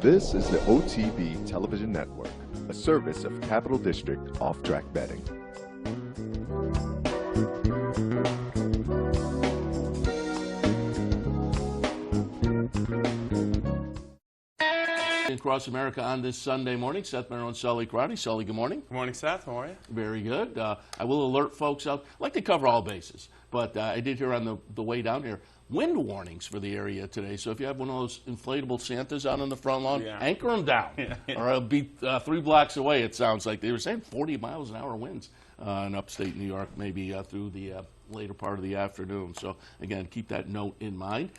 This is the OTB Television Network, a service of Capital District Off-Track Betting. Across America on this Sunday morning, Seth, Merrow, and Sully CROTTY. Sully, good morning. Good morning, Seth. How are you? Very good. I will alert folks out. I like to cover all bases, but I did hear on the way down here wind warnings for the area today. So if you have one of those inflatable Santas out on the front lawn, anchor them down, or it'll be 3 blocks away. It sounds like they were saying 40 miles an hour winds in upstate New York, maybe through the later part of the afternoon. So again, keep that note in mind.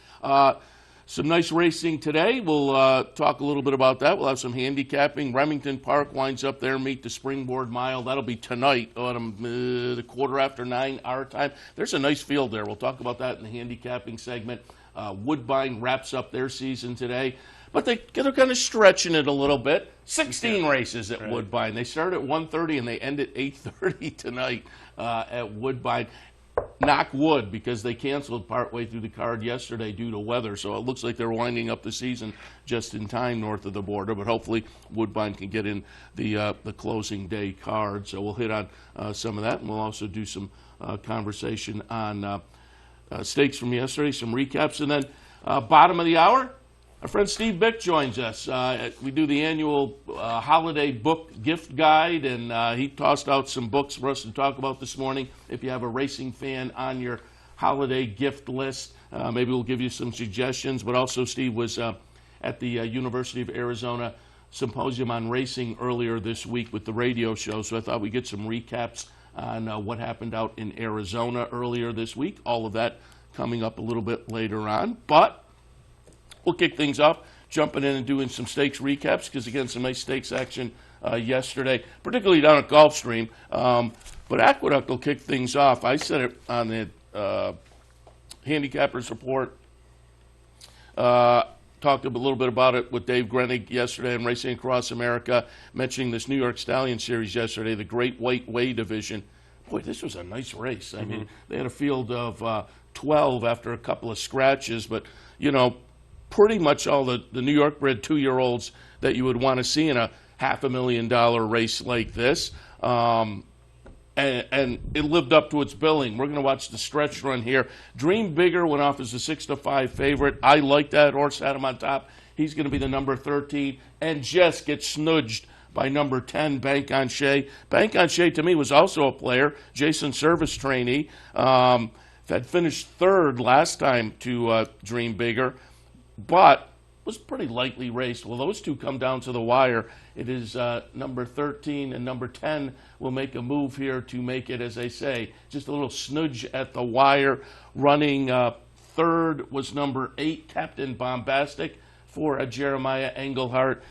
Some nice racing today. We'll talk a little bit about that. We'll have some handicapping. Remington Park winds up there, meet the Springboard Mile. That'll be tonight, the 9:15 our time. There's a nice field there. We'll talk about that in the handicapping segment. Woodbine wraps up their season today, but they're kind of stretching it a little bit. 16 races at Woodbine. They start at 1:30 and they end at 8:30 tonight at Woodbine. Knock wood, because they canceled partway through the card yesterday due to weather, so it looks like they're winding up the season just in time north of the border, but hopefully Woodbine can get in the closing day card. So we'll hit on some of that, and we'll also do some conversation on stakes from yesterday, some recaps, and then bottom of the hour, our friend Steve Bick joins us. We do the annual holiday book gift guide, and he tossed out some books for us to talk about this morning. If you have a racing fan on your holiday gift list, maybe we'll give you some suggestions. But also, Steve was at the University of Arizona Symposium on Racing earlier this week with the radio show, so I thought we'd get some recaps on what happened out in Arizona earlier this week. All of that coming up a little bit later on. But we'll kick things off, jumping in and doing some stakes recaps, because, again, some nice stakes action yesterday, particularly down at Gulfstream. But AQUEDUCT will kick things off. I said it on the Handicappers Report. Talked a little bit about it with Dave Grenig yesterday on Racing Across America, mentioning this New York Stallion Series yesterday, the Great White Way division. Boy, this was a nice race. I mean, they had a field of 12 after a couple of scratches, but, you know, pretty much all the New York bred 2-year-olds that you would want to see in a $500,000 race like this. And it lived up to its billing. We're going to watch the stretch run here. Dream Bigger went off as a 6-5 favorite. I like that horse, had him on top. He's going to be the number 13 and just gets snudged by number 10, Bank on Shay. Bank on Shay, to me, was also a player, Jason Service trainee. Had finished third last time to Dream Bigger, but was pretty lightly raced. Well, those two come down to the wire. It is number 13 and number 10 will make a move here to make it, as they say, just a little snudge at the wire. Running third was number 8, Captain Bombastic, for Jeremiah Engelhardt.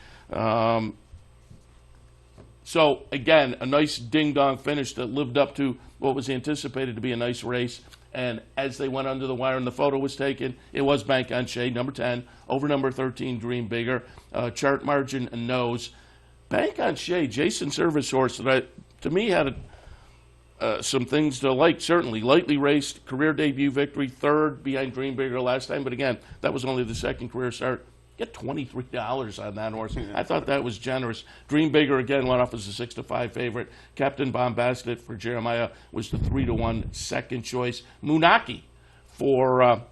So, again, a nice ding-dong finish that lived up to what was anticipated to be a nice race. And as they went under the wire and the photo was taken, it was Bank on Shay, number 10, over number 13, Dream Bigger. Chart margin and nose. Bank on Shay, Jason Service horse that to me had some things to like, certainly. Lightly raced, career debut victory, third behind Dream Bigger last time. But again, that was only the second career start. Get $23 on that horse. I thought that was generous. Dream Bigger, again, went off as a 6-5 favorite. Captain Bombastic for Jeremiah was the 3-1 second choice. Munaki for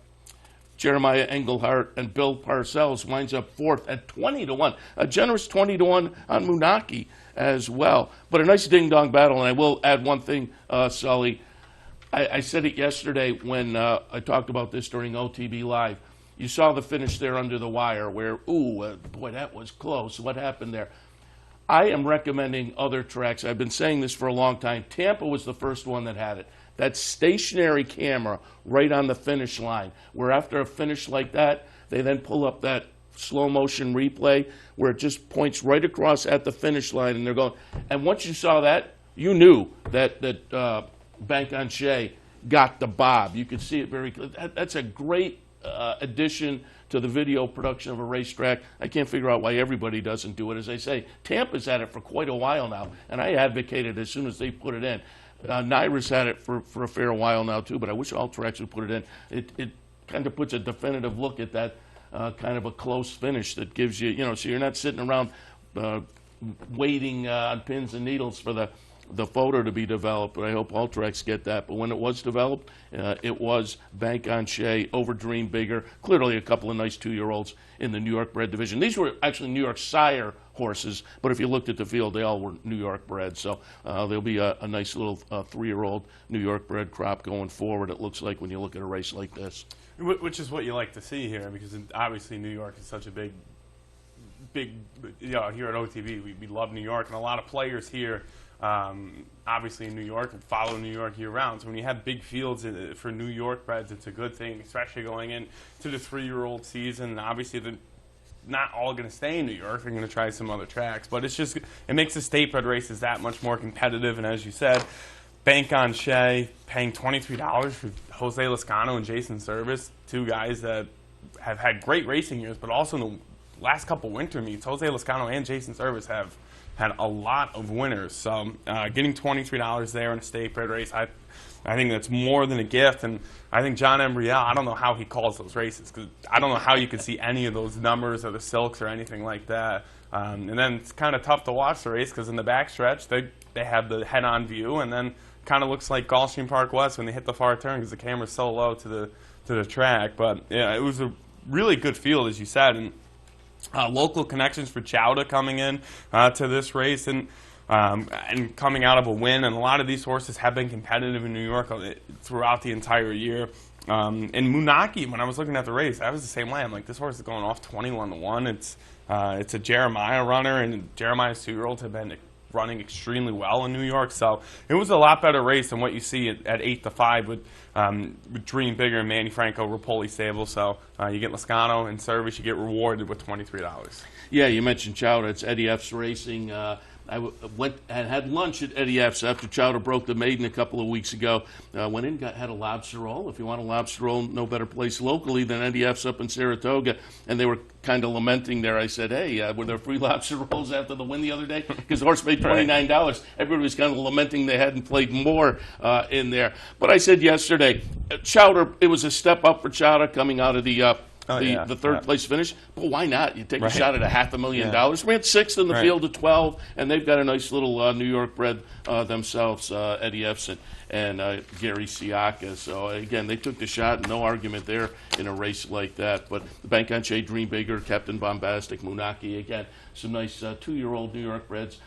Jeremiah Engelhardt, and Bill Parcells winds up fourth at 20-1. A generous 20-1 on Munaki as well. But a nice ding-dong battle, and I will add one thing, Sully. I said it yesterday when I talked about this during OTB Live. You saw the finish there under the wire where, boy, that was close. What happened there? I am recommending other tracks. I've been saying this for a long time. Tampa was the first one that had it. That stationary camera right on the finish line, where after a finish like that, they then pull up that slow motion replay where it just points right across at the finish line, and they're going. And once you saw that, you knew that Bank on Shay got the bob. You could see it very clearly. That's a great addition to the video production of a racetrack. I can't figure out why everybody doesn't do it. As I say, Tampa's had it for quite a while now, and I advocated as soon as they put it in. Naira's had it for a fair while now too, but I wish all tracks would put it in. It kind of puts a definitive look at that kind of a close finish that gives you, so you're not sitting around waiting on pins and needles for the photo to be developed. But I hope all tracks get that. But when it was developed, it was Bank on Shea over Dream Bigger. Clearly a couple of nice 2-year-olds in the New York bred division. These were actually New York sire horses, but if you looked at the field, they all were New York bred. So there'll be a nice little 3-year-old New York bred crop going forward, it looks like, when you look at a race like this. Which is what you like to see here, because obviously New York is such a big, here at OTB, we love New York, and a lot of players here, obviously in New York, and follow New York year-round. So when you have big fields for New York breds, it's a good thing, especially going into the 3-year-old season. And obviously, they're not all going to stay in New York. They're going to try some other tracks. But it makes the state bred races that much more competitive. And as you said, Bank on Shea paying $23 for Jose Lascano and Jason Service, 2 guys that have had great racing years, but also in the last couple winter meets, Jose Lascano and Jason Service have had a lot of winners. So getting $23 there in a state bred race, I think that's more than a gift. And I think John Embriel, I don't know how he calls those races, because I don't know how you could see any of those numbers or the silks or anything like that. And then it's kind of tough to watch the race, because in the backstretch they have the head-on view, and then kind of looks like Gulfstream Park West when they hit the far turn, because the camera's so low to the track. But yeah, it was a really good field, as you said. And local connections for Chowda coming in to this race, and coming out of a win. And a lot of these horses have been competitive in New York throughout the entire year. And Munaki, when I was looking at the race, I was the same way. I'm like, this horse is going off 21-1. It's a Jeremiah runner, and Jeremiah's 2-year-olds have been running extremely well in New York. So it was a lot better race than what you see at 8-5 with Dream Bigger and Manny Franco Rapoli stable. So you get Lascano and Service, you get rewarded with $23. Yeah, you mentioned Chowda. It's Eddie F's racing. I went and had lunch at Eddie F's after Chowda broke the maiden a couple of weeks ago. Went in, had a lobster roll. If you want a lobster roll, no better place locally than Eddie F's up in Saratoga. And they were kind of lamenting there. I said, hey, were there free lobster rolls after the win the other day? Because the horse paid $29. Everybody was kind of lamenting they hadn't played more in there. But I said yesterday, Chowda, it was a step up for Chowda coming out of the third place finish. But why not? You take a shot at $500,000. Ran 6th in the field of 12, and they've got a nice little New York bred themselves, Eddie F's and Gary Siaka. So again, they took the shot, no argument there in a race like that. But the Bank on Shea, Dream Bigger, Captain Bombastic, Munaki, again, some nice 2-year-old New York breds,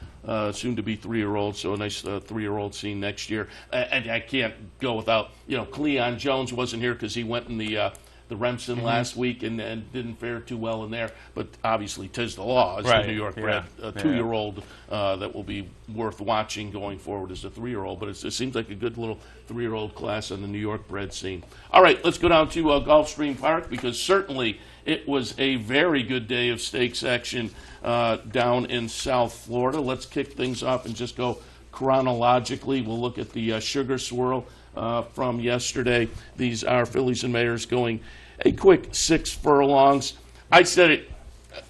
soon to be 3-year-olds. So a nice 3-year-old scene next year. And I can't go without, Cleon Jones wasn't here because he went in the Remsen last week and didn't fare too well in there. But obviously, 'tis the law. It's the New York bred 2-year-old that will be worth watching going forward as a 3-year-old. But it seems like a good little 3-year-old class on the New York bred scene. All right, let's go down to Gulfstream Park, because certainly it was a very good day of stakes action down in South Florida. Let's kick things off and just go chronologically. We'll look at the Sugar Swirl from yesterday. These are fillies and mares going a quick 6 furlongs. I said it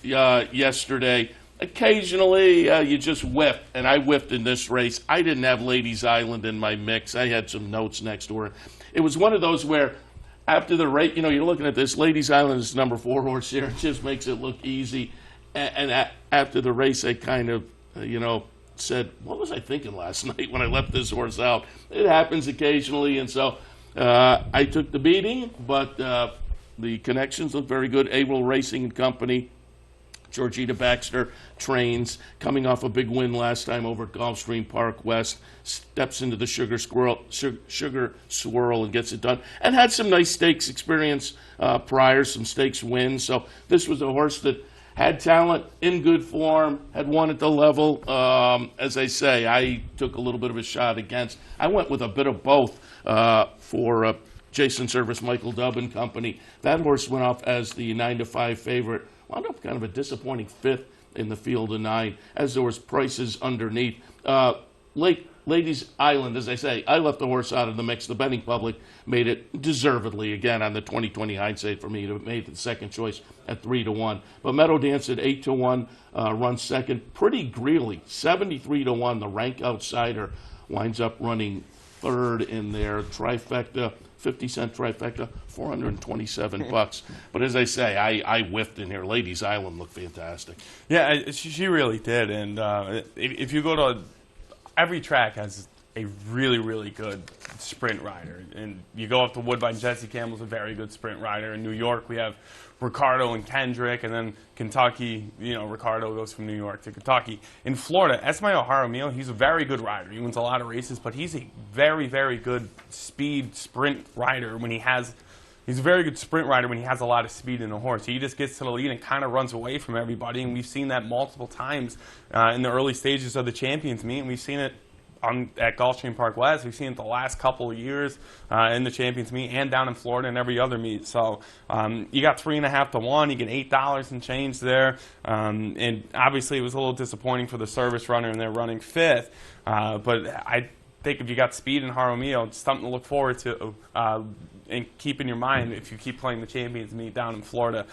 yesterday. Occasionally, you just whiff, and I whiffed in this race. I didn't have Ladies Island in my mix. I had some notes next to her. It was one of those where after the race, you're looking at this. Ladies Island is number 4 horse here. It just makes it look easy. And after the race, I kind of, said, what was I thinking last night when I left this horse out? It happens occasionally, and so I took the beating, but the connections look very good. Averill Racing and Company, Georgina Baxter trains, coming off a big win last time over at Gulfstream Park West, steps into the Sugar Swirl and gets it done, and had some nice stakes experience prior, some stakes wins. So this was a horse that had talent, in good form, had won at the level. As I say, I took a little bit of a shot against. I went with a bit of both for Jason Service, Michael Dubb and Company. That horse went off as the 9-5 favorite. Wound up kind of a disappointing 5th in the field of 9, as there was prices underneath. Ladies Island, as I say, I left the horse out of the mix. The betting public made it deservedly, again, on the 20/20 hindsight for me, to make the second choice at 3-1. But Meadow Dance at 8-1, runs second. Pretty Greeley, 73-1. The rank outsider winds up running 3rd in there. Trifecta, 50-cent trifecta, $427. But as I say, I whiffed in here. Ladies Island looked fantastic. Yeah, she really did. And if you go to every track has a really, really good sprint rider. And you go up to Woodbine, Jesse Campbell's a very good sprint rider. In New York, we have Ricardo and Kendrick, and then Kentucky, you know, Ricardo goes from New York to Kentucky. In Florida, Esmail Jaramillo, he's a very good rider. He wins a lot of races, but he's a very, very good speed sprint rider when he has. He's a very good sprint rider when he has a lot of speed in a horse. He just gets to the lead and kind of runs away from everybody, and we've seen that multiple times in the early stages of the Champions Meet, and we've seen it at Gulfstream Park West. We've seen it the last couple of years in the Champions Meet and down in Florida and every other meet. So you got 3.5 to 1. You get $8 and change there. And obviously it was a little disappointing for the service runner, and they're running 5th. But I think if you got speed in Jaramillo, it's something to look forward to and keep in your mind if you keep playing the Champions Meet down in Florida.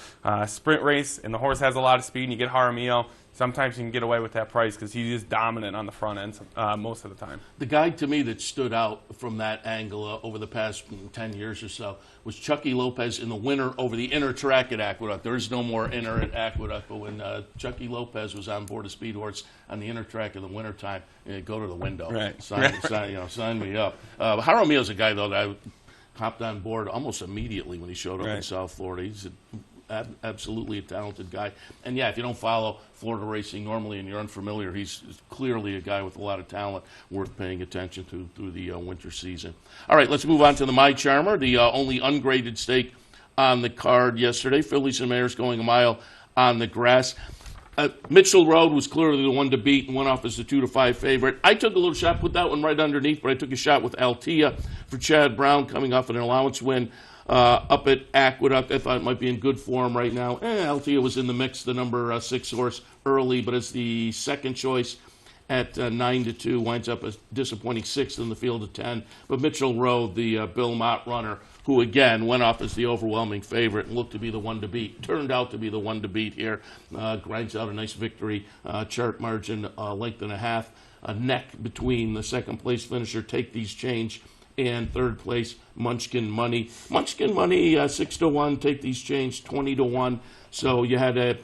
Sprint race, and the horse has a lot of speed, and you get Jaramillo. Sometimes you can get away with that price because he's just dominant on the front end most of the time. The guy to me that stood out from that angle over the past 10 years or so was Chucky Lopez in the winner over the inner track at Aqueduct. There is no more inner at Aqueduct, but when Chucky Lopez was on board a speed horse on the inner track in the wintertime, go to the window. Right. Sign me up. Jaramillo's a guy, though, that I hopped on board almost immediately when he showed up in South Florida. He's absolutely a talented guy. And yeah, if you don't follow Florida racing normally and you're unfamiliar, he's clearly a guy with a lot of talent worth paying attention to through the winter season. All right, let's move on to the My Charmer, the only ungraded stake on the card yesterday. Fillies and Mares going a mile on the grass. Mitchell Road was clearly the one to beat and went off as the 2-5 favorite. I took a little shot, put that one right underneath, but I took a shot with Altea for Chad Brown coming off an allowance win up at Aqueduct. I thought it might be in good form right now. Altea was in the mix, the number 6 horse early, but it's the second choice at 9-2, winds up a disappointing 6th in the field of 10. But Mitchell Road, the Bill Mott runner, who again went off as the overwhelming favorite and looked to be the one to beat, turned out to be the one to beat here. Grinds out a nice victory, chart margin, length and a half, a neck between the second place finisher, Take These Change, and third place, Munchkin Money. Munchkin Money, 6-1, Take These Change, 20-1. So you had a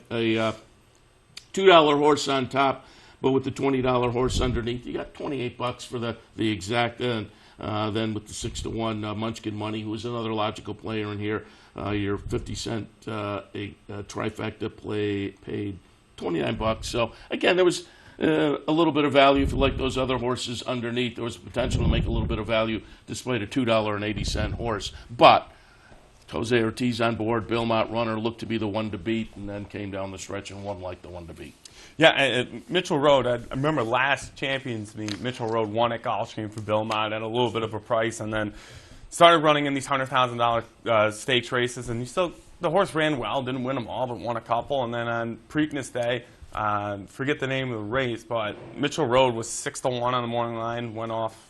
$2 horse on top, but with the $20 horse underneath, you got $28 for the exact end. Then with the 6-1 Munchkin Money, who is another logical player in here, your 50-cent trifecta play paid $29. So again, there was a little bit of value if you like those other horses underneath. There was potential to make a little bit of value despite a $2.80 horse. But Jose Ortiz on board, Bill Mott runner, looked to be the one to beat, and then came down the stretch and won like the one to beat. Yeah, Mitchell Road, I remember last Champions Meet, Mitchell Road won at Gulfstream for Bill Mott at a little bit of a price, and then started running in these $100,000 stakes races, and the horse ran well, didn't win them all, but won a couple, and then on Preakness Day, forget the name of the race, but Mitchell Road was 6-1 on the morning line, went off,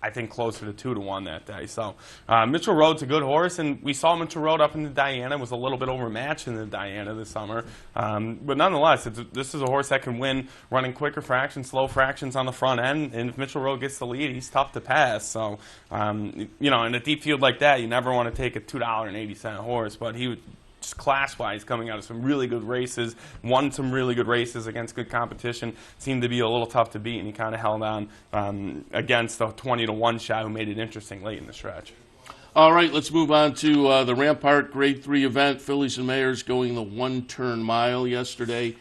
I think, closer to 2-1 that day. So Mitchell Road's a good horse, and we saw Mitchell Road up in the Diana. It was a little bit overmatched in the Diana this summer. But nonetheless, this is a horse that can win running quicker fractions, slow fractions on the front end, and if Mitchell Road gets the lead, he's tough to pass. So, you know, in a deep field like that, you never want to take a $2.80 horse, but he would, just class-wise, coming out of some really good races, won some really good races against good competition, seemed to be a little tough to beat, and he kind of held on against the 20-1 shot, who made it interesting late in the stretch. All right, let's move on to the Rampart Grade 3 event. Fillies and Mares going the one-turn mile yesterday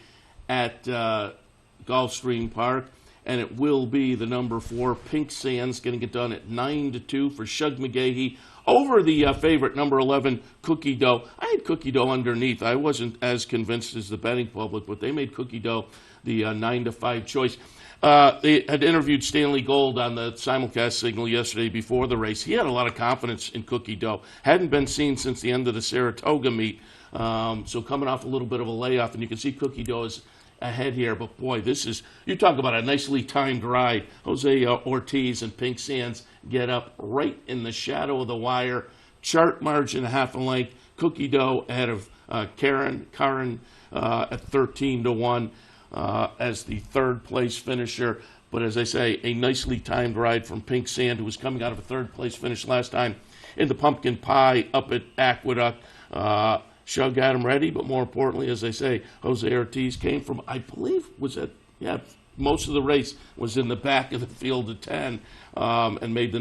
at Gulfstream Park, and it will be the number 4, Pink Sands, getting it done at 9-2 for Shug McGahee over the favorite, number 11, Cookie Dough. I had Cookie Dough underneath. I wasn't as convinced as the betting public, but they made Cookie Dough the 9-5 choice. They had interviewed Stanley Gold on the simulcast signal yesterday before the race. He had a lot of confidence in Cookie Dough. Hadn't been seen since the end of the Saratoga meet, so coming off a little bit of a layoff, and you can see Cookie Dough is ahead here, but boy, this is, you talk about a nicely timed ride. Jose Ortiz and Pink Sands get up right in the shadow of the wire, chart margin half a length, Cookie Dough ahead of Karen at 13-1 as the third place finisher. But as I say, a nicely timed ride from Pink Sand, who was coming out of a third place finish last time in the pumpkin pie up at Aqueduct. Shug had him ready, but more importantly, as I say, Jose Ortiz came from, I believe, most of the race was in the back of the field of 10, and made the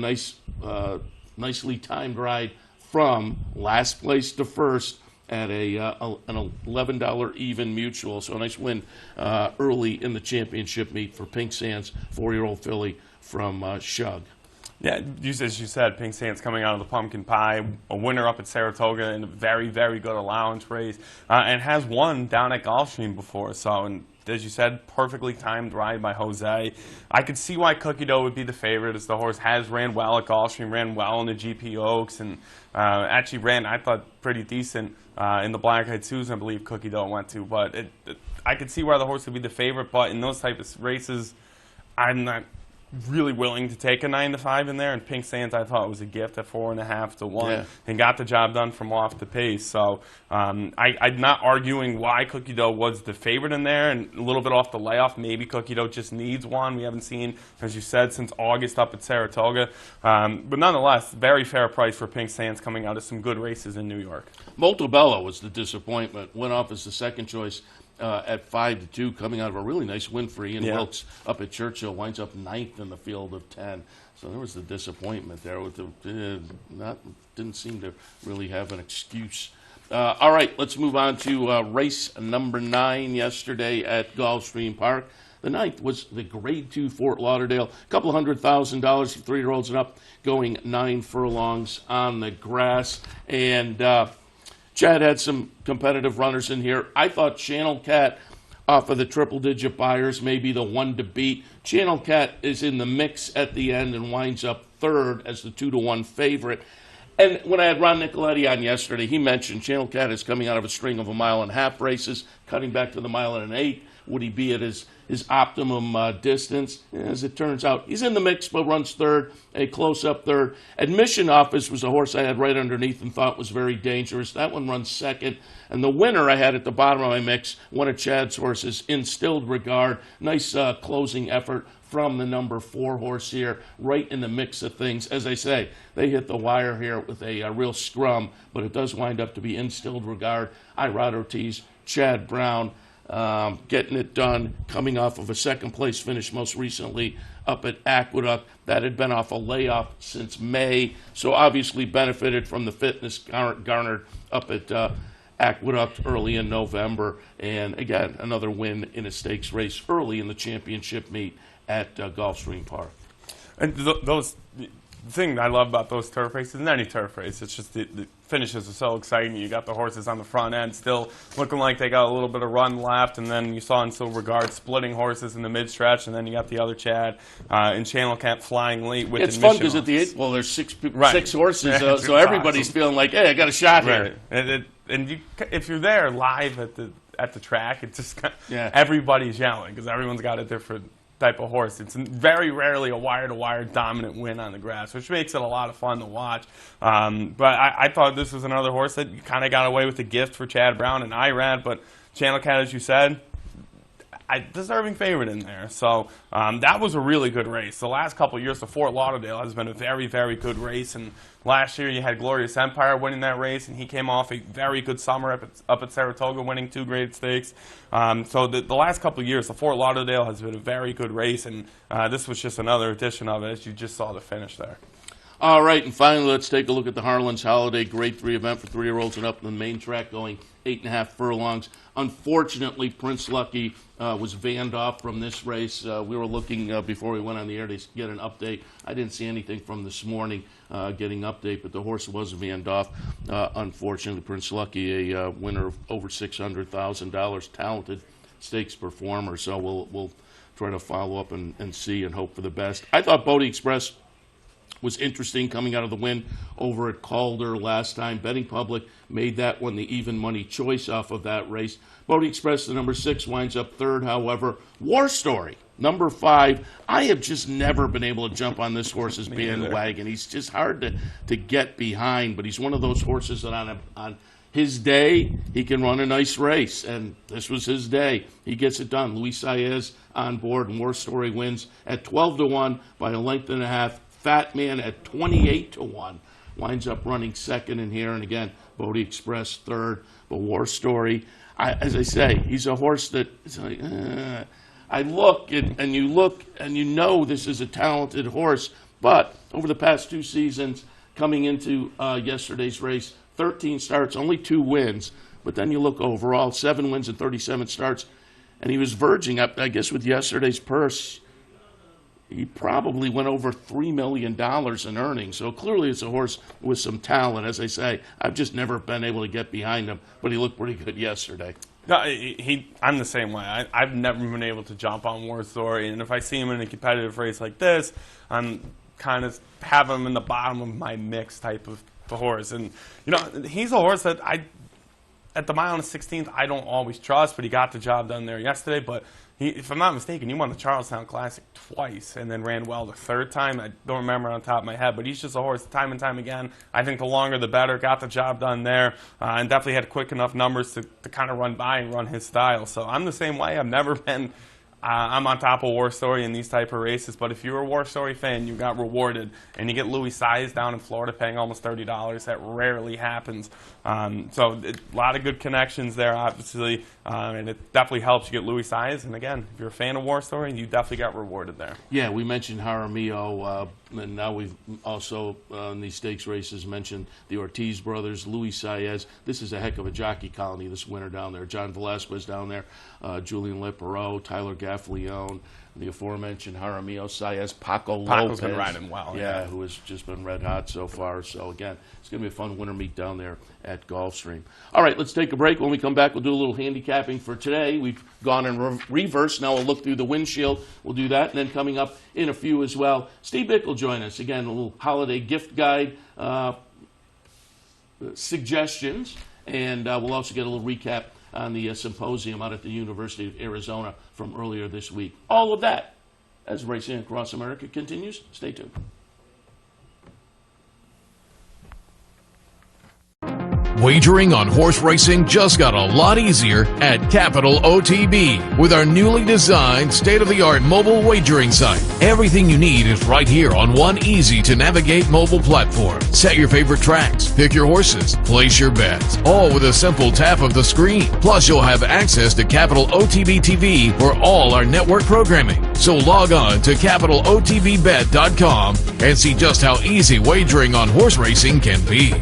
nicely timed ride from last place to first at an $11 even mutual. So a nice win early in the championship meet for Pink Sands, 4-year-old filly from Shug. Yeah, as you said, Pink Sands coming out of the pumpkin pie, a winner up at Saratoga in a very, very good allowance race, and has won down at Gulfstream before. So, and as you said, perfectly timed ride by Jose. I could see why Cookie Dough would be the favorite, as the horse has ran well at Gulfstream, ran well in the GP Oaks, and actually ran, I thought, pretty decent in the Black Eyed Susan, I believe Cookie Dough went to. But I could see why the horse would be the favorite, but in those type of races, I'm not really willing to take a 9-5 in there, and Pink Sands I thought was a gift at 4.5 to 1, and got the job done from off the pace. So I'm not arguing why Cookie Dough was the favorite in there, and a little bit off the layoff. Maybe Cookie Dough just needs one. We haven't seen, as you said, since August up at Saratoga. But nonetheless, very fair price for Pink Sands coming out of some good races in New York. Moltebello was the disappointment. Went off as the second choice at 5-2, coming out of a really nice win for Ian Wilkes up at Churchill. Winds up 9th in the field of 10. So there was the disappointment there. With didn't seem to really have an excuse. All right, let's move on to race number 9 yesterday at Gulfstream Park. The 9th was the Grade 2 Fort Lauderdale. A couple $100,000 for 3-year-olds and up, going 9 furlongs on the grass. And Chad had some competitive runners in here. I thought Channel Cat off of the triple-digit buyers may be the one to beat. Channel Cat is in the mix at the end and winds up 3rd as the 2-to-1 favorite. And when I had Ron Nicoletti on yesterday, he mentioned Channel Cat is coming out of a string of 1.5-mile races, cutting back to the 1.8 mile. Would he be at his optimum distance? As it turns out, he's in the mix, but runs 3rd, a close-up 3rd. Admission Office was a horse I had right underneath and thought was very dangerous. That one runs 2nd. And the winner I had at the bottom of my mix, one of Chad's horses, Instilled Regard. Nice closing effort from the number 4 horse here, right in the mix of things. As I say, they hit the wire here with a real scrum, but it does wind up to be Instilled Regard. Irod Ortiz, Chad Brown, getting it done, coming off of a 2nd-place finish most recently up at Aqueduct. That had been off a layoff since May, so obviously benefited from the fitness garnered up at Aqueduct early in November. And again, another win in a stakes race early in the championship meet at Gulfstream Park. And the thing I love about those turf races, and any turf race, it's just the finishes are so exciting. You got the horses on the front end still looking like they got a little bit of run left, and then you saw Instilled Regard splitting horses in the mid-stretch, and then you got the other Chad in Channel Cat flying late with It's fun because at the 8th, well, there's 6 horses, so everybody's feeling like, hey, I got a shot here. And if you're there live at the track, it's just everybody's yelling because everyone's got a different type of horse. It's very rarely a wire-to-wire dominant win on the grass, which makes it a lot of fun to watch. But I thought this was another horse that kind of got away with the gift for Chad Brown and Irad, but Channel Cat, as you said, deserving favorite in there. So that was a really good race. The last couple of years, the Fort Lauderdale has been a very, very good race. And last year you had Glorious Empire winning that race, and he came off a very good summer up at Saratoga, winning 2 grade stakes. So the last couple of years, the Fort Lauderdale has been a very good race, and this was just another edition of it, as you just saw the finish there. All right, and finally, let's take a look at the Harlan's Holiday Grade 3 event for 3-year-olds and up in the main track, going 8.5 furlongs. Unfortunately, Prince Lucky was vanned off from this race. We were looking before we went on the air to get an update. I didn't see anything from this morning getting update, but the horse was vanned off. Unfortunately, Prince Lucky, a winner of over $600,000, talented stakes performer. So we'll try to follow up and see and hope for the best. I thought Bodie Express was interesting coming out of the win over at Calder last time. Betting Public made that one the even money choice off of that race. Bodie Express, the number 6, winds up 3rd, however. War Story, number 5. I have just never been able to jump on this horse's bandwagon. He's just hard to get behind, but he's one of those horses that on his day, he can run a nice race, and this was his day. He gets it done. Luis Saez on board, and War Story wins at 12 to 1 by a length and a half. Fat Man at 28 to 1 winds up running second in here, and again, Bodie Express third. But War Story, as I say, he's a horse that it's like, I look and you look and you know this is a talented horse, but over the past 2 seasons, coming into yesterday's race, 13 starts, only 2 wins. But then you look overall, 7 wins and 37 starts, and he was verging up, I guess, with yesterday's purse. He probably went over $3 million in earnings. So clearly it's a horse with some talent. As I say, I've just never been able to get behind him, but he looked pretty good yesterday. No, I'm the same way. I've never been able to jump on War Story, and if I see him in a competitive race like this, I'm kind of have him in the bottom of my mix type of horse. And, you know, he's a horse that at the mile and the 16th, I don't always trust, but he got the job done there yesterday. But if I'm not mistaken, he won the Charlestown Classic twice and then ran well the 3rd time. I don't remember on top of my head, but he's just a horse time and time again. I think the longer the better. Got the job done there, and definitely had quick enough numbers to kind of run by and run his style. So I'm the same way. I've never been I'm on top of War Story in these type of races, but if you're a War Story fan, you got rewarded, and you get Louis Saez down in Florida paying almost $30. That rarely happens. So a lot of good connections there, obviously, and it definitely helps you get Louis Saez. And again, if you're a fan of War Story, you definitely got rewarded there. Yeah, we mentioned Jaramillo, and now we've also, in these stakes races, mentioned the Ortiz brothers, Louis Saez. This is a heck of a jockey colony this winter down there. John Velasquez down there, Julian Lepereau, Tyler Gaffalione, the aforementioned Jaramillo, Saez, Paco's Lopez. Been riding well. Yeah, who has just been red hot so far. So, again, it's going to be a fun winter meet down there at Gulfstream. All right, let's take a break. When we come back, we'll do a little handicapping for today. We've gone in reverse. Now we'll look through the windshield. We'll do that. And then coming up in a few as well, Steve Bick will join us. Again, a little holiday gift guide suggestions. And we'll also get a little recap on the symposium out at the University of Arizona from earlier this week. All of that as Racing Across America continues. Stay tuned. Wagering on horse racing just got a lot easier at Capital OTB with our newly designed state-of-the-art mobile wagering site. Everything you need is right here on one easy-to-navigate mobile platform. Set your favorite tracks, pick your horses, place your bets, all with a simple tap of the screen. Plus, you'll have access to Capital OTB TV for all our network programming. So log on to CapitalOTBBet.com and see just how easy wagering on horse racing can be.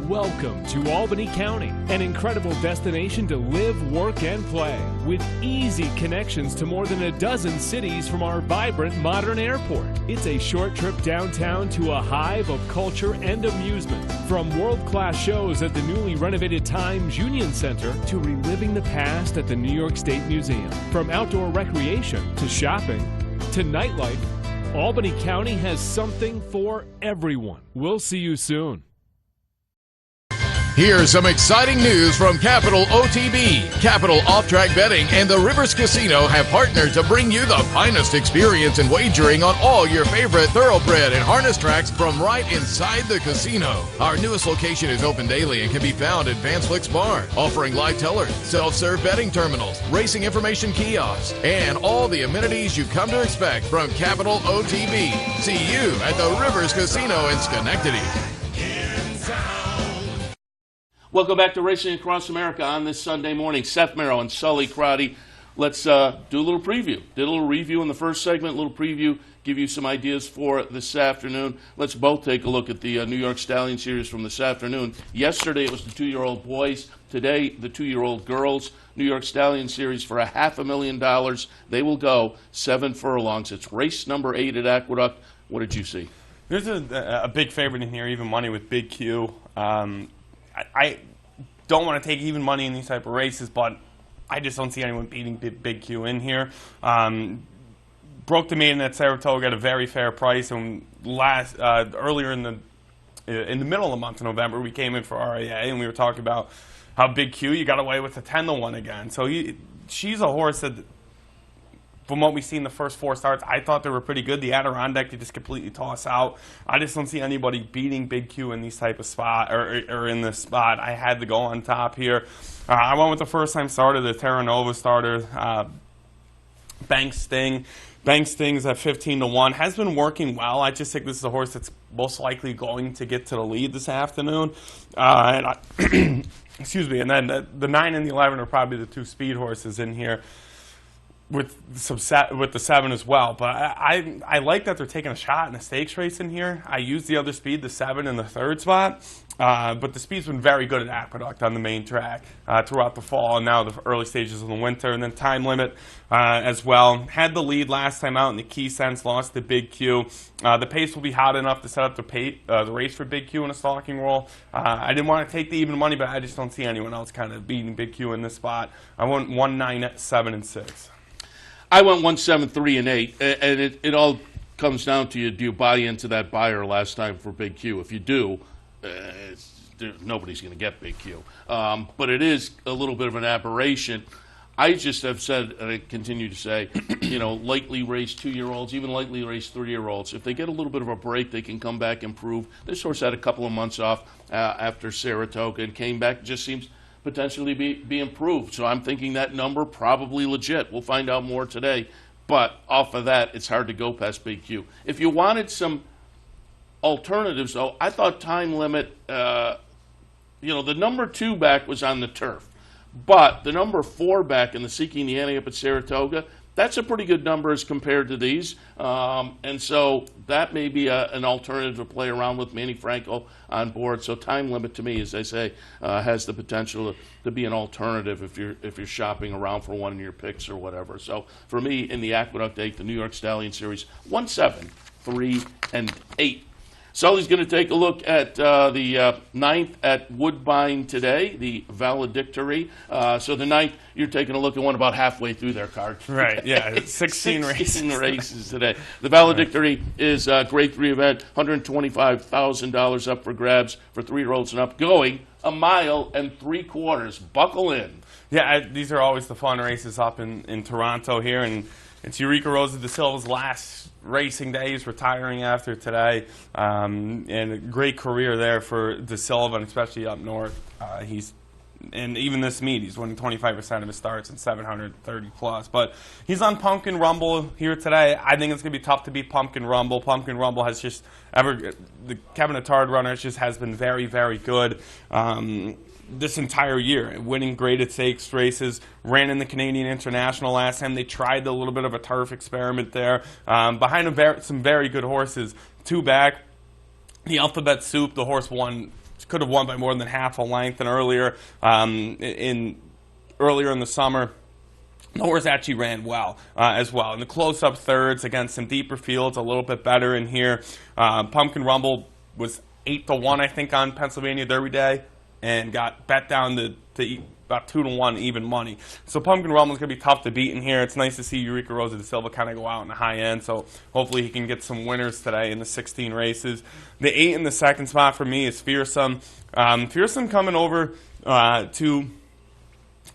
Welcome to Albany County, an incredible destination to live, work, and play, with easy connections to more than a dozen cities from our vibrant modern airport. It's a short trip downtown to a hive of culture and amusement, from world-class shows at the newly renovated Times Union Center to reliving the past at the New York State Museum. From outdoor recreation to shopping to nightlife, Albany County has something for everyone. We'll see you soon. Here's some exciting news from Capital OTB. Capital Off-Track Betting and the Rivers Casino have partnered to bring you the finest experience in wagering on all your favorite thoroughbred and harness tracks from right inside the casino. Our newest location is open daily and can be found at Van Slyck's Bar, offering live tellers, self-serve betting terminals, racing information kiosks, and all the amenities you've come to expect from Capital OTB. See you at the Rivers Casino in Schenectady. Welcome back to Racing Across America on this Sunday morning. Seth, Merrow, and Sully, CROTTY. Let's do a little preview. Did a little review in the first segment, a little preview, give you some ideas for this afternoon. Let's both take a look at the New York Stallion Series from this afternoon. Yesterday it was the 2-year-old boys. Today, the 2-year-old girls. New York Stallion Series for $500,000. They will go 7 furlongs. It's race number 8 at Aqueduct. What did you see? There's a big favorite in here, even money with Big Q. I don't want to take even money in these type of races, but I just don't see anyone beating Big Q in here. broke the maiden at Saratoga at a very fair price, and earlier in the middle of the month of November, we came in for RAA, and we were talking about how Big Q, you got away with a 10-1 again. So she's a horse that, from what we've seen the first 4 starts, I thought they were pretty good. The Adirondack, you just completely toss out. I just don't see anybody beating Big Q in these type of spot, or in this spot. I had to go on top here. I went with the first-time starter, the Terra Nova starter, Bank Sting. Bank Sting's at 15-1. Has been working well. I just think this is a horse that's most likely going to get to the lead this afternoon. Excuse me. And then the 9 and the 11 are probably the 2 speed horses in here, with the 7 as well. But I like that they're taking a shot in a stakes race in here. I used the other speed, the 7 in the 3rd spot. But the speed's been very good at Aqueduct on the main track throughout the fall and now the early stages of the winter. And then Time Limit as well. Had the lead last time out in the Key Sense, lost to Big Q. The pace will be hot enough to set up the race for Big Q in a stalking roll. I didn't want to take the even money, but I just don't see anyone else kind of beating Big Q in this spot. I went 1, 9, 7, and 6. I went 1, 7, 3, and 8, and it all comes down to do you buy into that buyer last time for Big Q? If you do, nobody's going to get Big Q. But it is a little bit of an aberration. I just have said, and I continue to say, lightly raced 2-year-olds, even lightly raced 3-year-olds, if they get a little bit of a break, they can come back and improve. This horse had a couple of months off after Saratoga and came back. Just seems potentially be improved. So I'm thinking that number probably legit. We'll find out more today. But off of that, it's hard to go past Big Q. If you wanted some alternatives, though, I thought Time Limit, the number 2 back was on the turf. But the number 4 back in the Seeking the Ante up at Saratoga, that's a pretty good number as compared to these. And so that may be an alternative to play around with. Manny Franco on board. So Time Limit, to me, as I say, has the potential to be an alternative if you're shopping around for one of your picks or whatever. So for me, in the Aqueduct 8, the New York Stallion Series, 1, 7, 3, and 8. Sully's going to take a look at the 9th at Woodbine today, the valedictory. So the 9th, you're taking a look at one about halfway through their card. Right, yeah, 16 races. 16 races today. The valedictory is a grade 3 event, $125,000 up for grabs for 3-year-olds and up, going 1.75 miles. Buckle in. Yeah, these are always the fun races up in Toronto here, and it's Eureka Rosa da Silva's last racing day. He's retiring after today, and a great career there for da Silva, and especially up north. And even this meet, he's winning 25% of his starts and 730 plus. But he's on Pumpkin Rumble here today. I think it's going to be tough to beat Pumpkin Rumble. Pumpkin Rumble has just the Kevin Attard runner just has been very, very good this entire year, winning graded stakes races. Ran in the Canadian International last time. They tried a little bit of a turf experiment there. Behind some very good horses. 2 back, the Alphabet Soup, the horse could have won by more than half a length, and earlier in the summer, the horse actually ran well as well. In the close-up thirds against some deeper fields, a little bit better in here. Pumpkin Rumble was 8-1, I think, on Pennsylvania Derby Day, and got bet down to about 2-1 even money. So Pumpkin Rumble is going to be tough to beat in here. It's nice to see Eureka Rosa da Silva kind of go out in the high end, so hopefully he can get some winners today in the 16 races. The 8 in the 2nd spot for me is Fearsome. Fearsome coming over to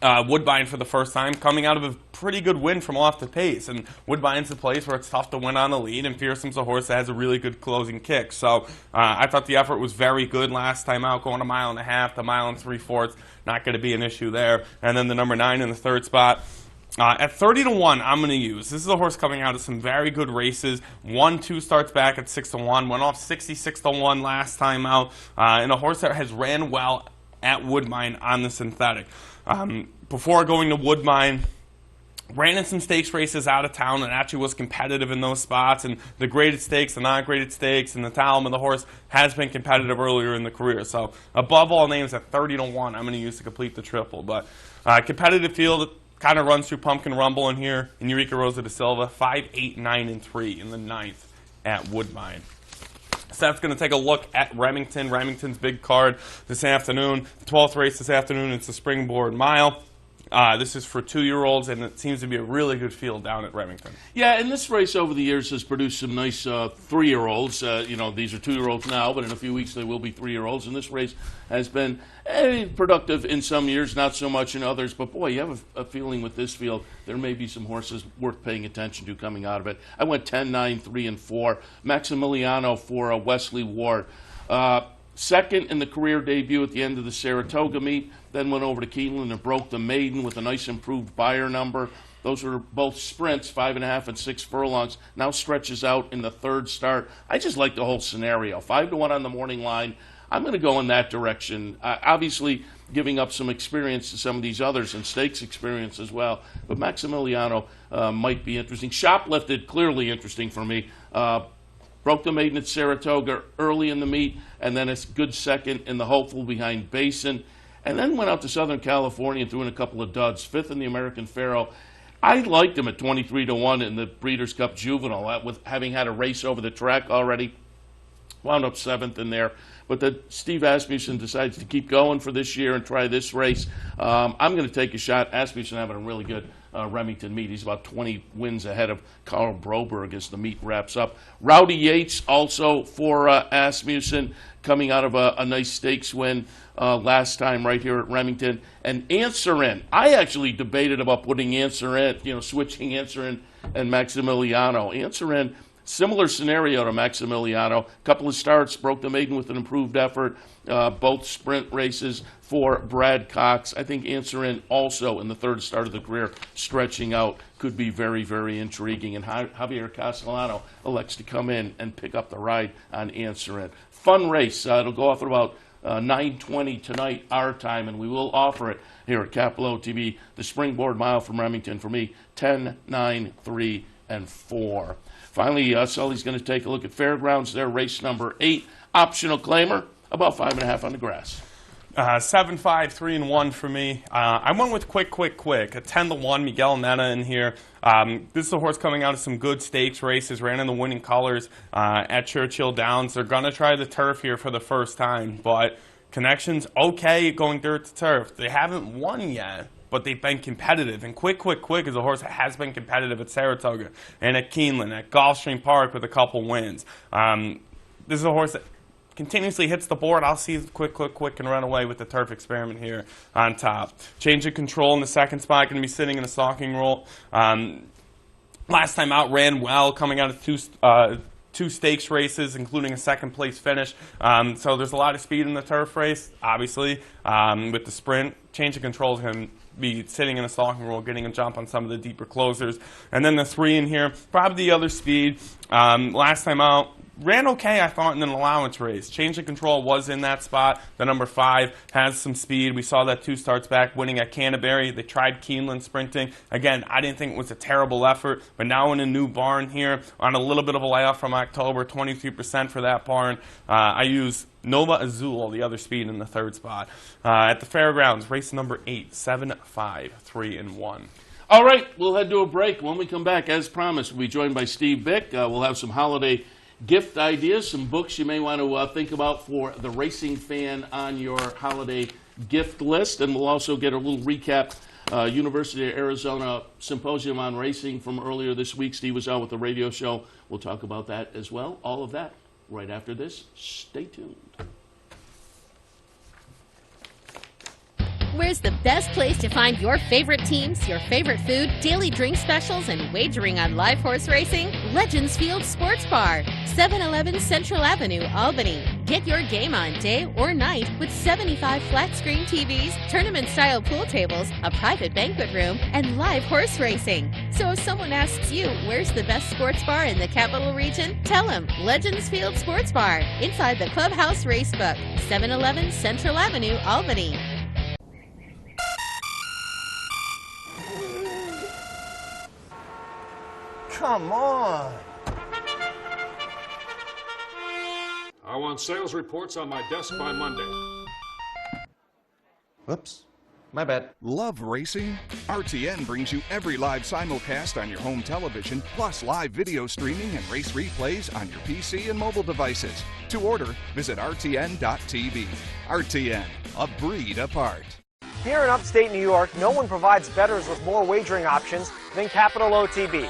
Woodbine for the first time, coming out of a pretty good win from off the pace. And Woodbine's a place where it's tough to win on the lead, and Fearsome's a horse that has a really good closing kick. So I thought the effort was very good last time out, going 1.5 miles, the 1 3/4. Not going to be an issue there. And then the number 9 in the 3rd spot. At 30-1, I'm going to use. This is a horse coming out of some very good races. 2 starts back at 6-1. Went off 66-1 last time out. And a horse that has ran well at Woodbine on the synthetic. Before going to Woodbine, ran in some stakes races out of town and actually was competitive in those spots. And the graded stakes, the non-graded stakes, and the Talon of the horse has been competitive earlier in the career. So above all names at 30-1, I'm going to use to complete the triple. But competitive field kind of runs through Pumpkin Rumble in here. And Eureka Rosa da Silva, 5, 8, 9, and 3 in the 9th at Woodbine. Seth's going to take a look at Remington's big card this afternoon. The 12th race this afternoon, it's the Springboard Mile. This is for 2-year-olds, and it seems to be a really good field down at Remington. Yeah, and this race over the years has produced some nice 3-year-olds. You know, these are 2-year-olds now, but in a few weeks they will be 3-year-olds. And this race has been productive in some years, not so much in others. But boy, you have a feeling with this field there may be some horses worth paying attention to coming out of it. I went 10, 9, 3, and 4. Maximiliano for Wesley Ward. Second in the career debut at the end of the Saratoga meet, then went over to Keeneland and broke the maiden with a nice improved Beyer number. Those were both sprints, 5.5 and 6 furlongs. Now stretches out in the third start. I just like the whole scenario. 5-1 on the morning line. I'm going to go in that direction. Obviously, giving up some experience to some of these others and stakes experience as well. But Maximiliano might be interesting. Shoplifted, clearly interesting for me. Broke the maiden at Saratoga early in the meet, and then a good second in the hopeful behind Basin, and then went out to Southern California and threw in a couple of duds. 5th in the American Pharoah. I liked him at 23-1 in the Breeders' Cup Juvenile, with having had a race over the track already. Wound up 7th in there. But Steve Asmussen decides to keep going for this year and try this race. I'm going to take a shot. Asmussen having a really good Remington meet. He's about 20 wins ahead of Carl Broberg as the meet wraps up. Rowdy Yates also for Asmussen, coming out of a nice stakes win last time right here at Remington. And Answer In. I actually debated about putting Answer In, switching Answer In and Maximiliano. Answer In, similar scenario to Maximiliano. Couple of starts, broke the maiden with an improved effort. Both sprint races for Brad Cox. I think Answer In also in the third start of the career, stretching out, could be very, very intriguing. And Javier Castellano elects to come in and pick up the ride on Answer In. Fun race. It'll go off at about 9:20 tonight, our time, and we will offer it here at Capital OTB. The Springboard Mile from Remington for me, 10, 9, 3, and 4. Finally, Sully's going to take a look at Fairgrounds. Their race number 8, optional claimer, about 5.5 on the grass. 7, 5, 3, and 1 for me. I went with quick. A 10-1, Miguel Nena in here. This is a horse coming out of some good stakes races, ran in the winning colors at Churchill Downs. They're going to try the turf here for the first time, but Connection's okay going dirt to turf. They haven't won yet, but they've been competitive. And Quick is a horse that has been competitive at Saratoga and at Keeneland, at Gulfstream Park with a couple wins. This is a horse that continuously hits the board. I'll see Quick and run away with the turf experiment here on top. Change of control in the second spot, going to be sitting in a stalking role. Last time out, ran well, coming out of two stakes races, including a second-place finish. So there's a lot of speed in the turf race, obviously. With the sprint, change of control is going to be sitting in a stalking role, getting a jump on some of the deeper closers. And then the 3 in here, probably the other speed. Last time out, ran okay, I thought, in an allowance race. Change of control was in that spot. The number 5 has some speed. We saw that 2 starts back, winning at Canterbury. They tried Keeneland sprinting. Again, I didn't think it was a terrible effort, but now in a new barn here, on a little bit of a layoff from October, 23% for that barn. I use Nova Azul, the other speed, in the third spot. At the Fairgrounds, race number 8, 7, 5, 3, and 1. All right, we'll head to a break. When we come back, as promised, we'll be joined by Steve Bick. We'll have some holiday gift ideas, some books you may want to think about for the racing fan on your holiday gift list, and we'll also get a little recap. University of Arizona Symposium on Racing from earlier this week. Steve was on with the radio show. We'll talk about that as well. All of that right after this. Stay tuned. Where's the best place to find your favorite teams, your favorite food, daily drink specials, and wagering on live horse racing? Legends Field Sports Bar, 711 Central Avenue, Albany. Get your game on day or night with 75 flat-screen TVs, tournament-style pool tables, a private banquet room, and live horse racing. So if someone asks you, where's the best sports bar in the capital region? Tell them Legends Field Sports Bar, inside the Clubhouse Racebook, 711 Central Avenue, Albany. Come on. I want sales reports on my desk by Monday. Whoops. My bad. Love racing? RTN brings you every live simulcast on your home television, plus live video streaming and race replays on your PC and mobile devices. To order, visit rtn.tv. RTN, a breed apart. Here in upstate New York, no one provides bettors with more wagering options than Capital OTB.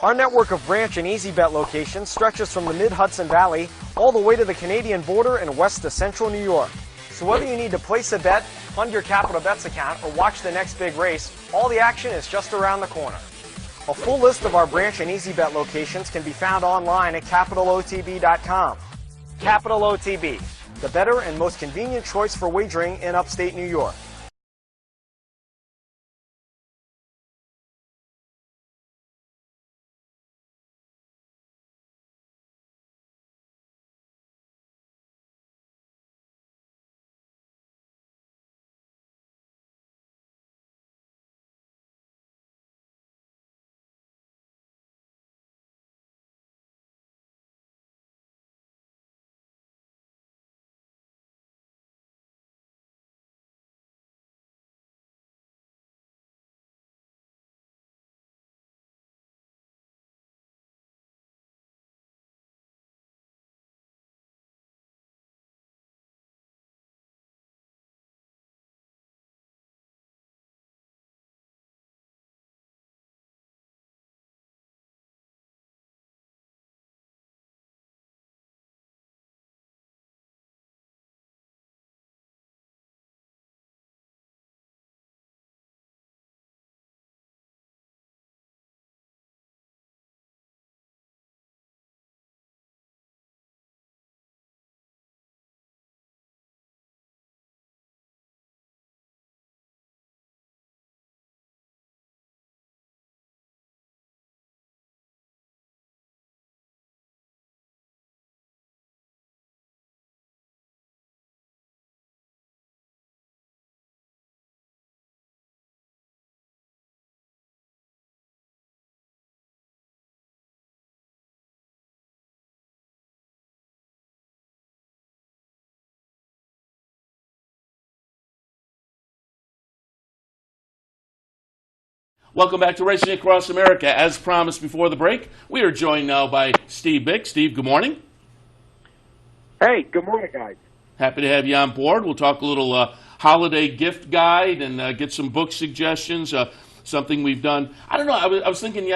Our network of branch and easy bet locations stretches from the mid-Hudson Valley all the way to the Canadian border and west to central New York. So whether you need to place a bet, fund your Capital Bets account, or watch the next big race, all the action is just around the corner. A full list of our branch and easy bet locations can be found online at capitalotb.com. Capital OTB, the better and most convenient choice for wagering in upstate New York. Welcome back to Racing Across America. As promised before the break, we are joined now by Steve Bick. Steve, good morning. Hey, good morning, guys. Happy to have you on board. We'll talk a little holiday gift guide and get some book suggestions, something we've done. I don't know, I was thinking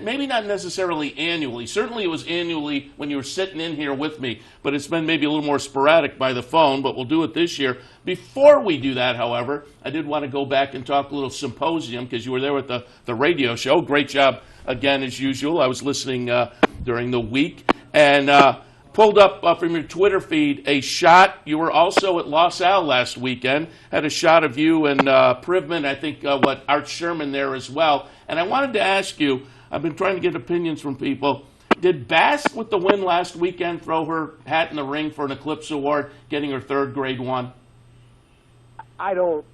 maybe not necessarily annually. Certainly it was annually when you were sitting in here with me, but it's been maybe a little more sporadic by the phone, but we'll do it this year. Before we do that, however, I did want to go back and talk a little symposium because you were there with the radio show. Great job, again, as usual. I was listening during the week and pulled up from your Twitter feed a shot. You were also at Los Al last weekend. Had a shot of you and Privman, I think, Art Sherman there as well. And I wanted to ask you, I've been trying to get opinions from people. Did Bass, with the win last weekend, throw her hat in the ring for an Eclipse Award, getting her third grade one? I don't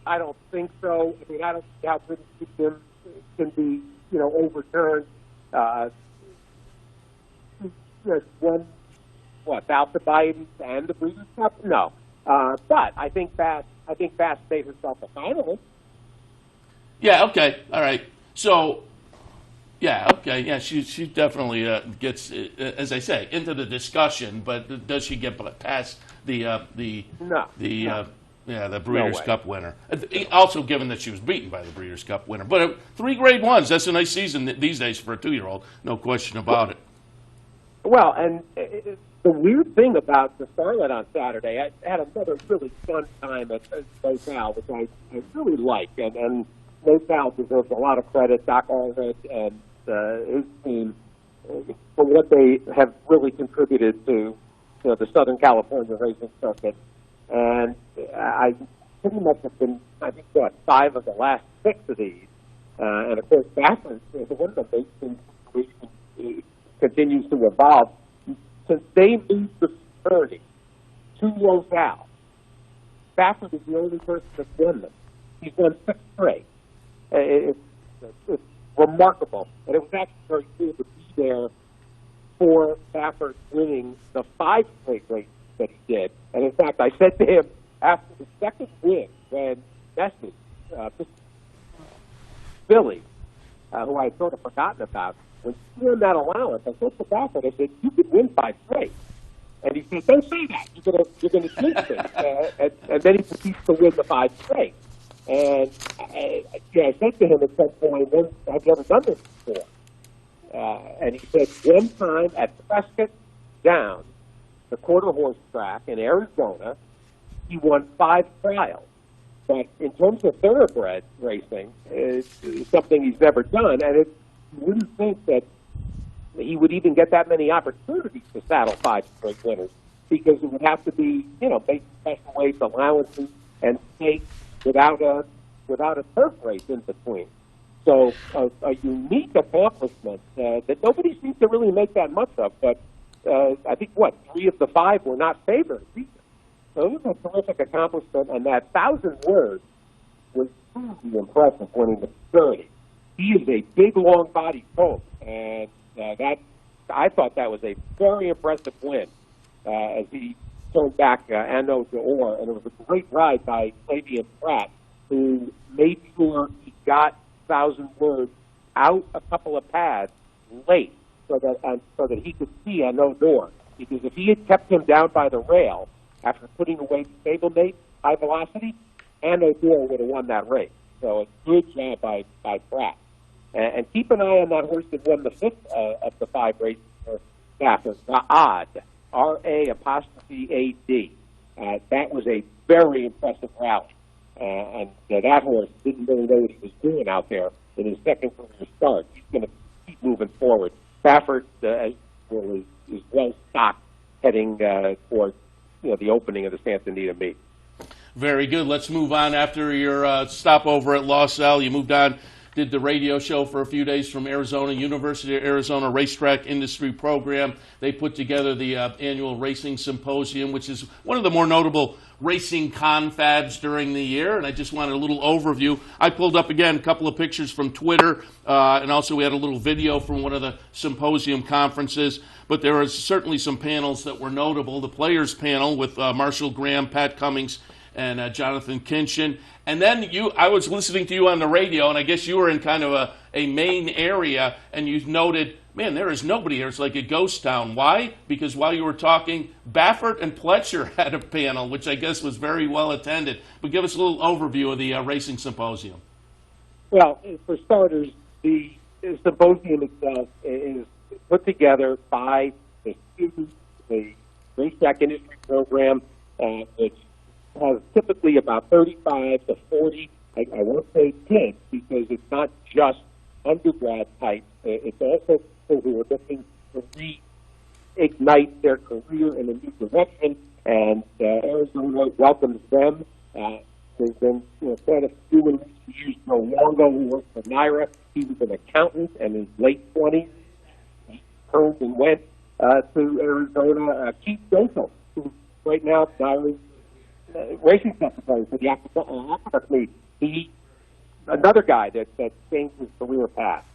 think so. I mean, I don't see how British them can be, overturned. One, South the Biden and the Breeders' Cup? No. But I think Bass made herself a finalist. Yeah. Okay. All right. So. Yeah. Okay. Yeah. She definitely gets, as I say, into the discussion. But does she get past the Breeders' Cup winner? Also, given that she was beaten by the Breeders' Cup winner. But 3 grade ones. That's a nice season these days for a 2-year-old. No question about it. Well, and the weird thing about the Starlet on Saturday, I had another really fun time at Motel, which I really like, and Motel deserves a lot of credit. Doc Allred and his team for what they have really contributed to the Southern California racing circuit. And I pretty much have been, 5 of the last 6 of these. And of course, Baffert is one of the things continues to evolve. Since they moved the security to Los Al, Baffert is the only person that's won them. He's won 6 straight. It's remarkable. And it was actually very cool to be there for Baffert winning the 5 straight races that he did. And in fact, I said to him after the second win, when Nessie, Billy, who I had sort of forgotten about, when he won that allowance, I said to Baffert, I said, you could win 5 straight. And he said, don't say that. You're gonna jinx it. And then he proceeds to win the 5 straight. And I said to him at some point, "I've never done this before." And he said, one time at Prescott Downs, the quarter horse track in Arizona, he won 5 trials. But in terms of thoroughbred racing, it's something he's never done, and you wouldn't think that he would even get that many opportunities to saddle 5 straight winners, because it would have to be, based special weights, allowances, and stakes without a turf race in between. So a unique accomplishment that nobody seems to really make that much of. But I think, 3 of the 5 were not favorites either. So it was a terrific accomplishment, and that 1,000 words was truly impressive when he was 30. He is a big, long-bodied colt, and I thought that was a very impressive win as he turned back Anneau d'Or, and it was a great ride by Flavien Prat, who made sure he got 1,000 words out a couple of pads late so that he could see Anneau d'Or. Because if he had kept him down by the rail after putting away the stablemate, High Velocity, Anneau d'Or would have won that race. So a good job by Pratt. And keep an eye on that horse that won the 5th of the 5 races for Stafford, Ra'ad, R-A'_A-D. That was a very impressive rally. And that horse didn't really know what he was doing out there in his second career start. He's going to keep moving forward. Stafford is well stocked heading towards the opening of the Santa Anita meet. Very good. Let's move on. After your stopover at LaSalle, you moved on, did the radio show for a few days from Arizona, University of Arizona Racetrack Industry Program. They put together the annual Racing Symposium, which is one of the more notable racing confabs during the year, and I just wanted a little overview. I pulled up, again, a couple of pictures from Twitter, and also we had a little video from one of the symposium conferences, but there was certainly some panels that were notable. The Players panel with Marshall Graham, Pat Cummings, and Jonathan Kinchin. And then I was listening to you on the radio, and I guess you were in kind of a main area, and you noted, man, there is nobody here. It's like a ghost town. Why? Because while you were talking, Baffert and Pletcher had a panel, which I guess was very well attended. But give us a little overview of the Racing Symposium. Well, for starters, the symposium itself is put together by the students, the Racetrack Industry Program, which has typically about 35 to 40, I won't say kids, because it's not just undergrad type. It's also people who are looking to reignite their career in a new direction, and Arizona welcomes them. There's been quite a few in recent years. Joe Longo, who worked for NYRA, he was an accountant and in his late 20s. He turned and went to Arizona. Keith Dozel, who right now NYRA's racing secretary for the AQUEDUCT meet. He, another guy that changed his career path.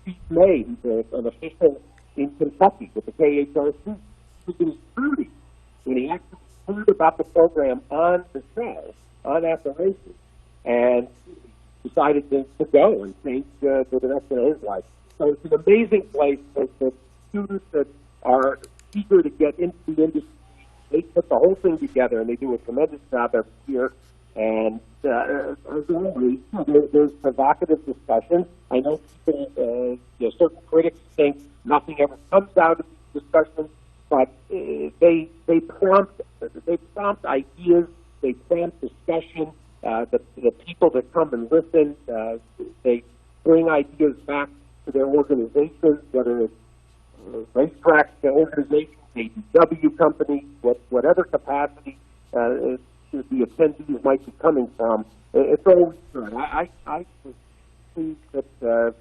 Steve May, who's an official in Kentucky with the KHRC, who's in his 30s, when he actually heard about the program on the show, on After Races, and decided to go and change the direction of his life. So it's an amazing place for students that are eager to get into the industry. They put the whole thing together, and they do a tremendous job every year. And as always, there's provocative discussion. I know people, certain critics think nothing ever comes out of these discussions, but they prompt ideas, they prompt discussion. The people that come and listen, they bring ideas back to their organizations, whether it's racetrack organizations, ADW companies, whatever capacity the attendees might be coming from. It's always good. I was pleased that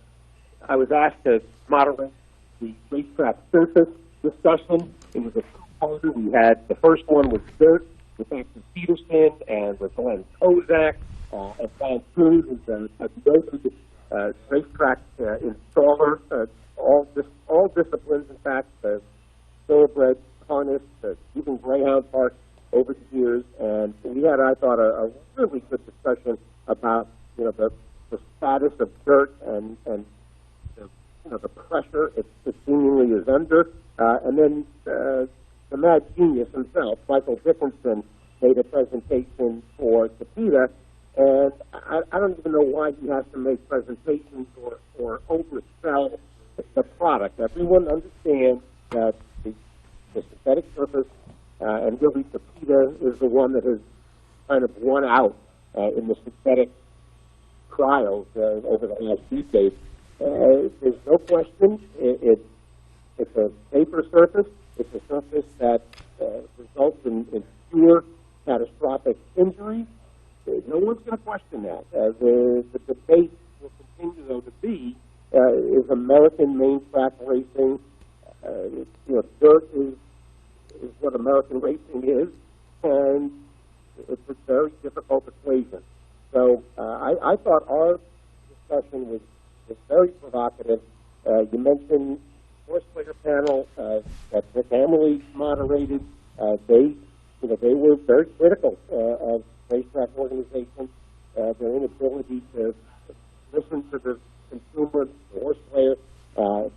I was asked to moderate the racetrack surface discussion. It was a two-parter. We had the first one was dirt with Dr. Peterson and with Glenn Kozak and Don Cruz, who's a noted racetrack installer. All disciplines, in fact, thoroughbred, harness, even Greyhound Park over the years, and we had, I thought, a really good discussion about the status of dirt and the pressure it seemingly is under, and then the mad genius himself, Michael Dickinson, made a presentation for Tapeta And I don't even know why he has to make presentations or oversell the product. Everyone understands that the synthetic surface, and really the PETA is the one that has kind of won out in the synthetic trials over the last decade. There's no question it's a safer surface. It's a surface that results in fewer catastrophic injuries. No one's going to question that. The debate will continue, though, to be is American main track racing. Dirt is what American racing is, and it's a very difficult equation. So I thought our discussion was very provocative. You mentioned horse player panel that the family moderated. They were very critical of racetrack organization, their inability to listen to the consumer, the horse player.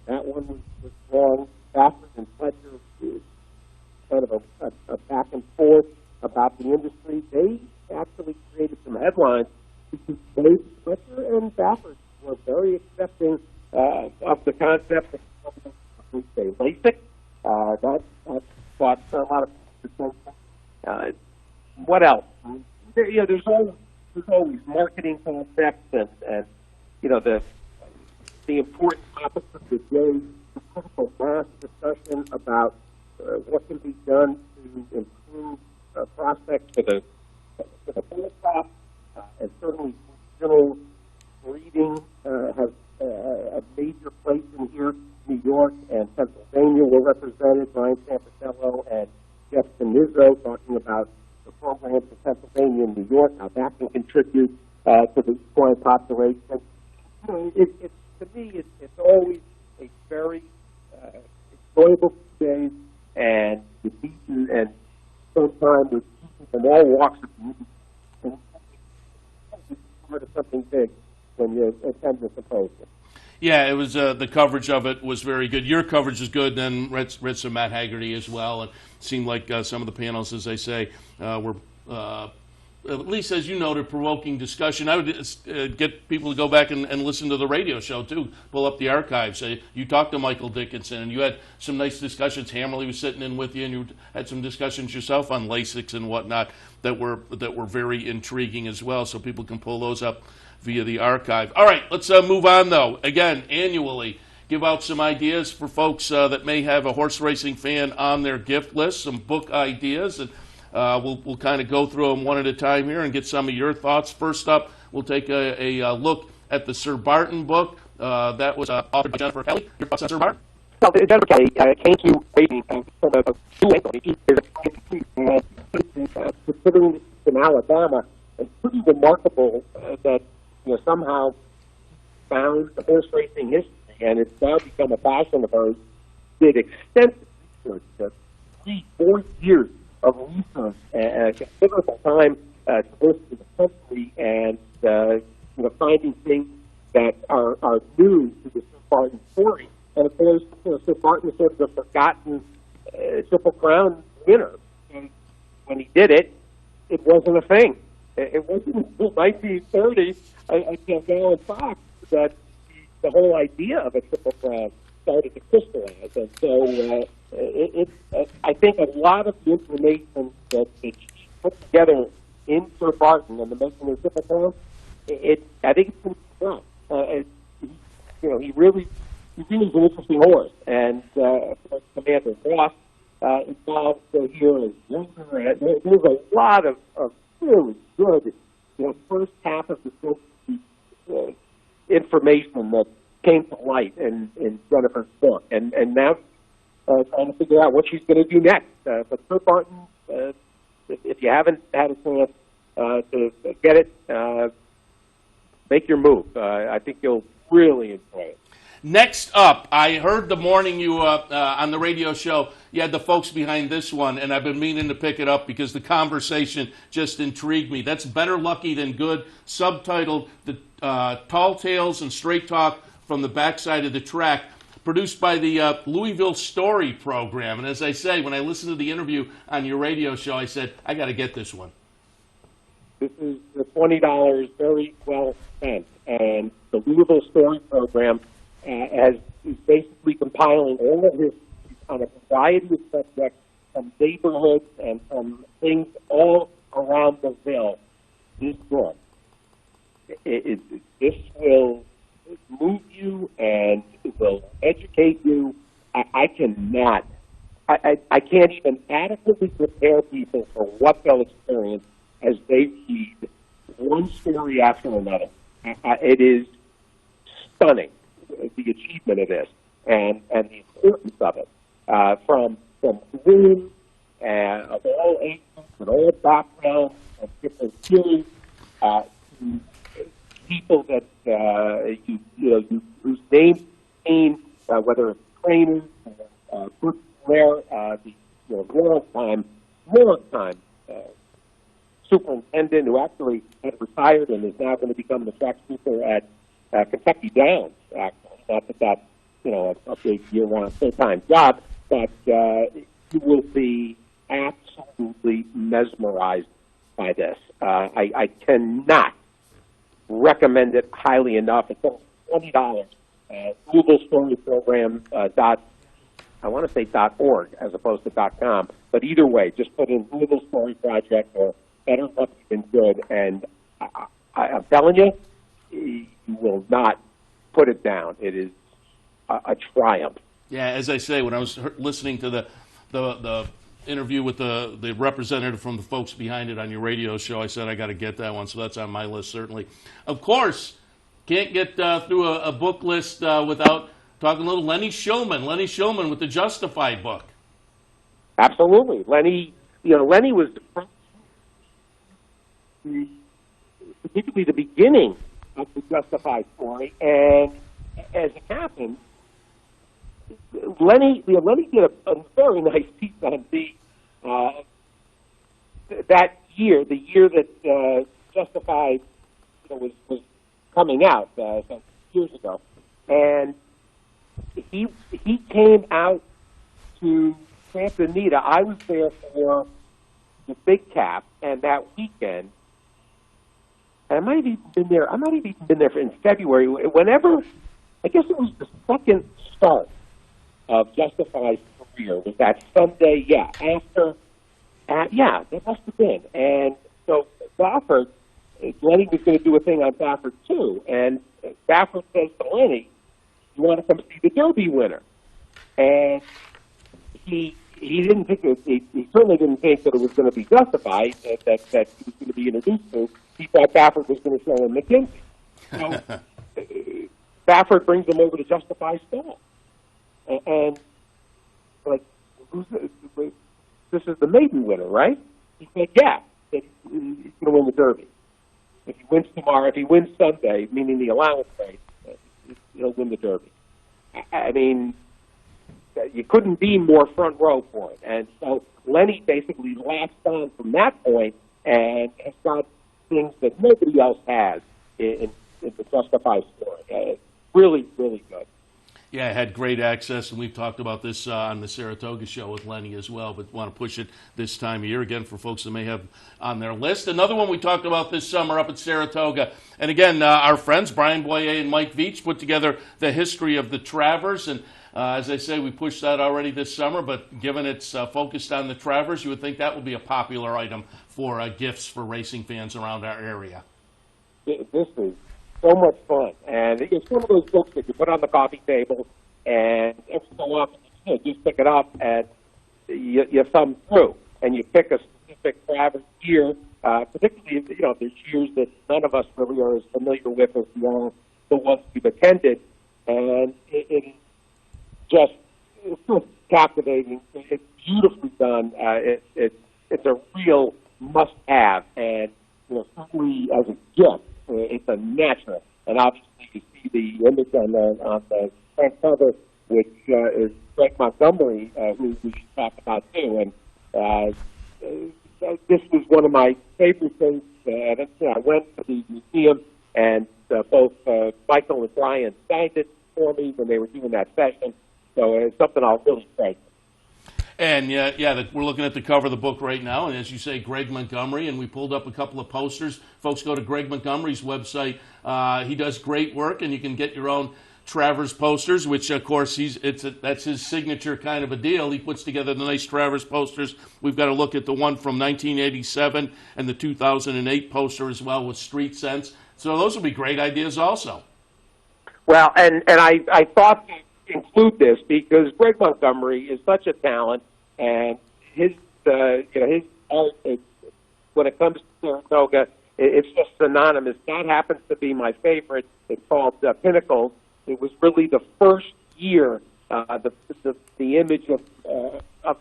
That one was wrong. Baffert and Fletcher, kind of a back and forth about the industry. They actually created some headlines because both Fletcher and Baffert were very accepting of the concept of, say, LASIK. That brought a lot of attention. What else? There's always marketing concepts and the important topics of the day, the critical mass discussion about what can be done to improve prospects for the bull crop, and certainly general breeding has a major place in here. New York and Pennsylvania were represented. Brian Sampicello and Jeff Canizzo talking about the programs in Pennsylvania and New York, how that can contribute to the equine population. To me, it's always a very enjoyable day, and you meet and spend time with people from all walks of the industry. It's part of something big when you attend the symposium. Yeah, it was the coverage of it was very good. Your coverage is good. Then read some Matt Haggerty as well, and it seemed like some of the panels, as I say, were at least, as you noted, provoking discussion. I would get people to go back and listen to the radio show too. Pull up the archives. You talked to Michael Dickinson, and you had some nice discussions. Hammerly was sitting in with you, and you had some discussions yourself on LASIKs and whatnot that were very intriguing as well. So people can pull those up via the archive. All right, let's move on, though. Again, annually, give out some ideas for folks that may have a horse racing fan on their gift list, some book ideas, and we'll kind of go through them one at a time here and get some of your thoughts. First up, we'll take a look at the Sir Barton book. That was authored by Jennifer Kelly. Your thoughts on Sir Barton? Well, Jennifer Kelly came to racing from a considering in Alabama, it's pretty remarkable that somehow found the horse racing history, and it's now become a passion of hers. Did extensive research, 3-4 years of research, and considerable time to listen to the country, and finding things that are new to the Sir Barton story. And of course, Sir Barton is sort of the forgotten Triple Crown winner. And when he did it, it wasn't a thing. It wasn't until 1930, I can't go on Fox, that the whole idea of a Triple Crown started to crystallize. And so I think a lot of the information that she put together in Sir Barton and the making of Triple Crown, I think it's been strong. He really is an interesting horse. And Commander Ross involved here as younger. There's a lot of really good, first half of the information that came to light in Jennifer's book, and now trying to figure out what she's going to do next. But Sir Barton, if you haven't had a chance to get it, make your move. I think you'll really enjoy it. Next up, I heard the morning you on the radio show, you had the folks behind this one, and I've been meaning to pick it up because the conversation just intrigued me. That's Better Lucky Than Good, subtitled The Tall Tales and Straight Talk from the Backside of the Track, produced by the Louisville Story program. And as I say, when I listened to the interview on your radio show, I said, I got to get this one. this is the $20 very well spent. And the Louisville Story Program is basically compiling all of this on a variety of subjects from neighborhoods and from things all around the Ville. This book, this will move you and it will educate you. I cannot. I can't even adequately prepare people for what they'll experience as they read one story after another. It is stunning, the achievement of this and the importance of it. From women of all ages and all backgrounds and different feelings, to people that whose names came, whether it's trainers, Bruce Blair, the long-time superintendent who actually had retired and is now going to become the track super at Kentucky Downs. Actually, not that that's a big year-round full-time job, but you will be absolutely mesmerized by this. I cannot recommend it highly enough. It's only $20. Louisville Story Program I want to say .org as opposed to .com, but either way, just put in Louisville Story Project or Better Luck Than Good, and I'm telling you, you will not put it down. It is a triumph. Yeah, as I say, when I was listening to the interview with the representative from the folks behind it on your radio show, I said I got to get that one, so that's on my list certainly. Of course, can't get through a book list without talking a little Lenny Shulman. Lenny Shulman with the Justified book. Absolutely, Lenny. Lenny was the first, particularly the beginning of the Justified story, and as it happened, Lenny did a very nice piece on me that year, the year that Justified was coming out some years ago, and he came out to Santa Anita. I was there for the Big Cap, and that weekend, and I might have even been there in February. Whenever, I guess it was the second start of Justified's career, was that Sunday, after, that must have been. And so Baffert, Lenny was going to do a thing on Baffert too, and Baffert says to Lenny, "You want to come see the Derby winner?" And he didn't think he certainly didn't think that it was going to be Justified that he was going to be introduced to. He thought Baffert was going to show him McKinsey. So Baffert brings him over to Justified's stall. And like, this is the maiden winner, right? He said, yeah, he's going to win the Derby. If he wins tomorrow, if he wins Sunday, meaning the allowance race, he'll win the Derby. I mean, you couldn't be more front row for it. And so Lenny basically latched on from that point and has got things that nobody else has in the Justified story. Really, really good. Yeah, I had great access, and we've talked about this on the Saratoga show with Lenny as well, but want to push it this time of year again for folks that may have on their list. Another one we talked about this summer up at Saratoga, and again, our friends Brian Boyer and Mike Veach put together the history of the Travers, and as I say, we pushed that already this summer, but given it's focused on the Travers, you would think that would be a popular item for gifts for racing fans around our area. This is so much fun, and it's one of those books that you put on the coffee table, and every so often you just pick it up and you thumb through, and you pick a specific Travers year, particularly there's years that none of us really are as familiar with as the ones we've attended, and it's just captivating. It's beautifully done. It's a real must-have, and certainly as a gift, it's a natural. And obviously, you see the image on the front cover, which is Greg Montgomery, who we should talk about too. And this was one of my favorite things. I went to the museum, and both Michael and Brian signed it for me when they were doing that session. So it's something I'll really thank. And we're looking at the cover of the book right now, and as you say, Greg Montgomery, and we pulled up a couple of posters. Folks, go to Greg Montgomery's website. He does great work, and you can get your own Travers posters, which of course that's his signature kind of a deal. He puts together the nice Travers posters. We've got to look at the one from 1987 and the 2008 poster as well with Street Sense. So those would be great ideas also. Well, and I thought to include this because Greg Montgomery is such a talent, and his his art, when it comes to Saratoga, it's just synonymous. That happens to be my favorite. It's called Pinnacles. It was really the first year the image of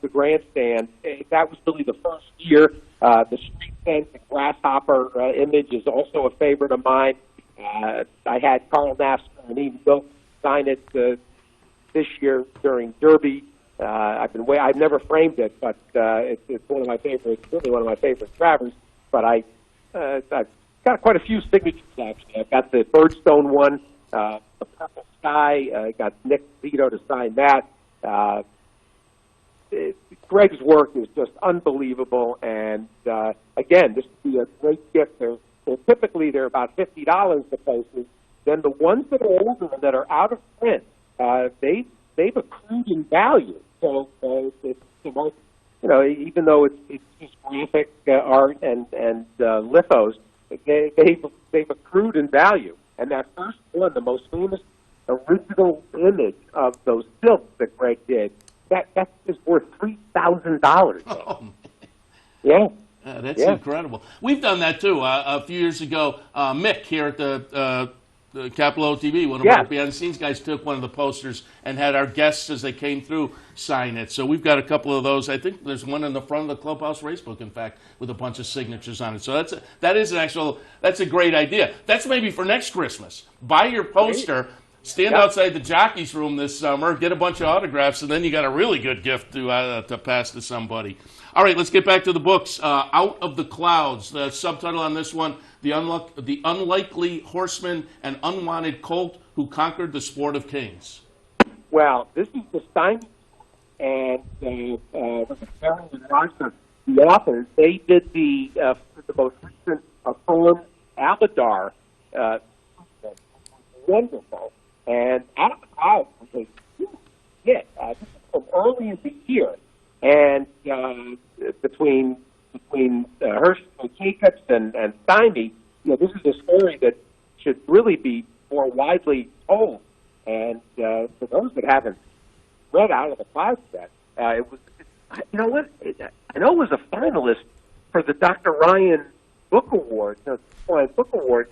the grandstand. That was really the first year. The Street Sense and Grasshopper image is also a favorite of mine. I had Carl Nassar and Ian Wilkes sign it this year during Derby. I've never framed it, but it's one of my favorites. Really one of my favorite Travers. But I've got quite a few signatures actually. I've got the Birdstone one, the Purple Sky. I got Nick Zito to sign that. Greg's work is just unbelievable, and again, this would be a great gift. Typically they're about $50 the posters. Then the ones that are older and that are out of print, they've accrued in value. So it's the most, even though it's just graphic art and lithos, they've accrued in value. And that first one, the most famous original image of those silks that Greg did, that is worth $3,000. Oh, man. Yeah. That's incredible. We've done that too. A few years ago, Mick here at the Capital OTB, one of our behind-the-scenes guys, took one of the posters and had our guests as they came through sign it. So we've got a couple of those. I think there's one in the front of the Clubhouse Racebook, in fact, with a bunch of signatures on it. So that's a great idea. That's maybe for next Christmas. Buy your poster. Stand outside the jockey's room this summer, get a bunch of autographs, and then you got a really good gift to pass to somebody. All right, let's get back to the books. Out of the Clouds, the subtitle on this one, The Unlikely Horseman and Unwanted Colt Who Conquered the Sport of Kings. Well, this is the Stein and the authors. They did the most recent Affirmed Aladar. Wonderful. And Out of the Clouds was a huge hit. This is from early in the year. And between Hirsch and Jacobs and Stymie, this is a story that should really be more widely told. And for those that haven't read Out of the Clouds yet, it was, I know it was a finalist for the Dr. Ryan Book Award, the Book Award.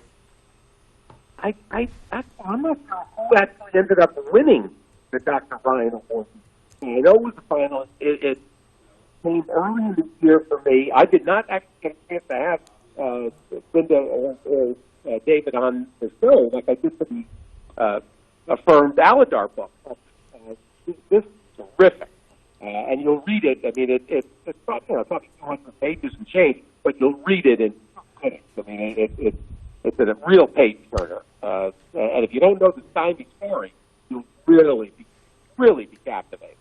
I'm not sure who actually ended up winning the Dr. Ryan Award. I know it was a finalist. It came early in the year for me. I did not actually get a chance to have Linda or David on the show like I did for the Affirmed Aladar book. This is terrific. And you'll read it. I mean, it's probably 200 pages and change, but you'll read it in 2 minutes. I mean, it's a real page turner. And if you don't know the Stymie story, you'll really be captivated.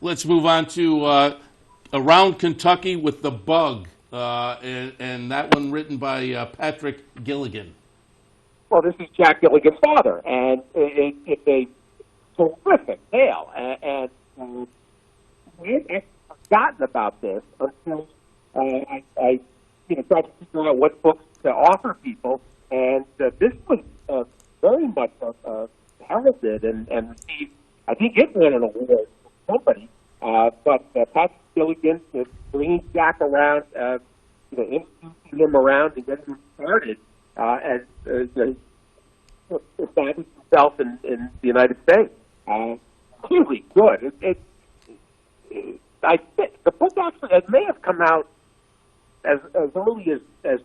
Let's move on to Around Kentucky with the Bug, and that one written by Patrick Gilligan. Well, this is Jack Gilligan's father, and it's a terrific tale. And I had forgotten about this until I tried to figure out what books to offer people, and this was very much heralded and received. I think it won an award for somebody, but Patrick Gilligan is bringing Jack around, introducing him around and getting him started as establishing himself in the United States. Really good. I think the book actually it may have come out as early as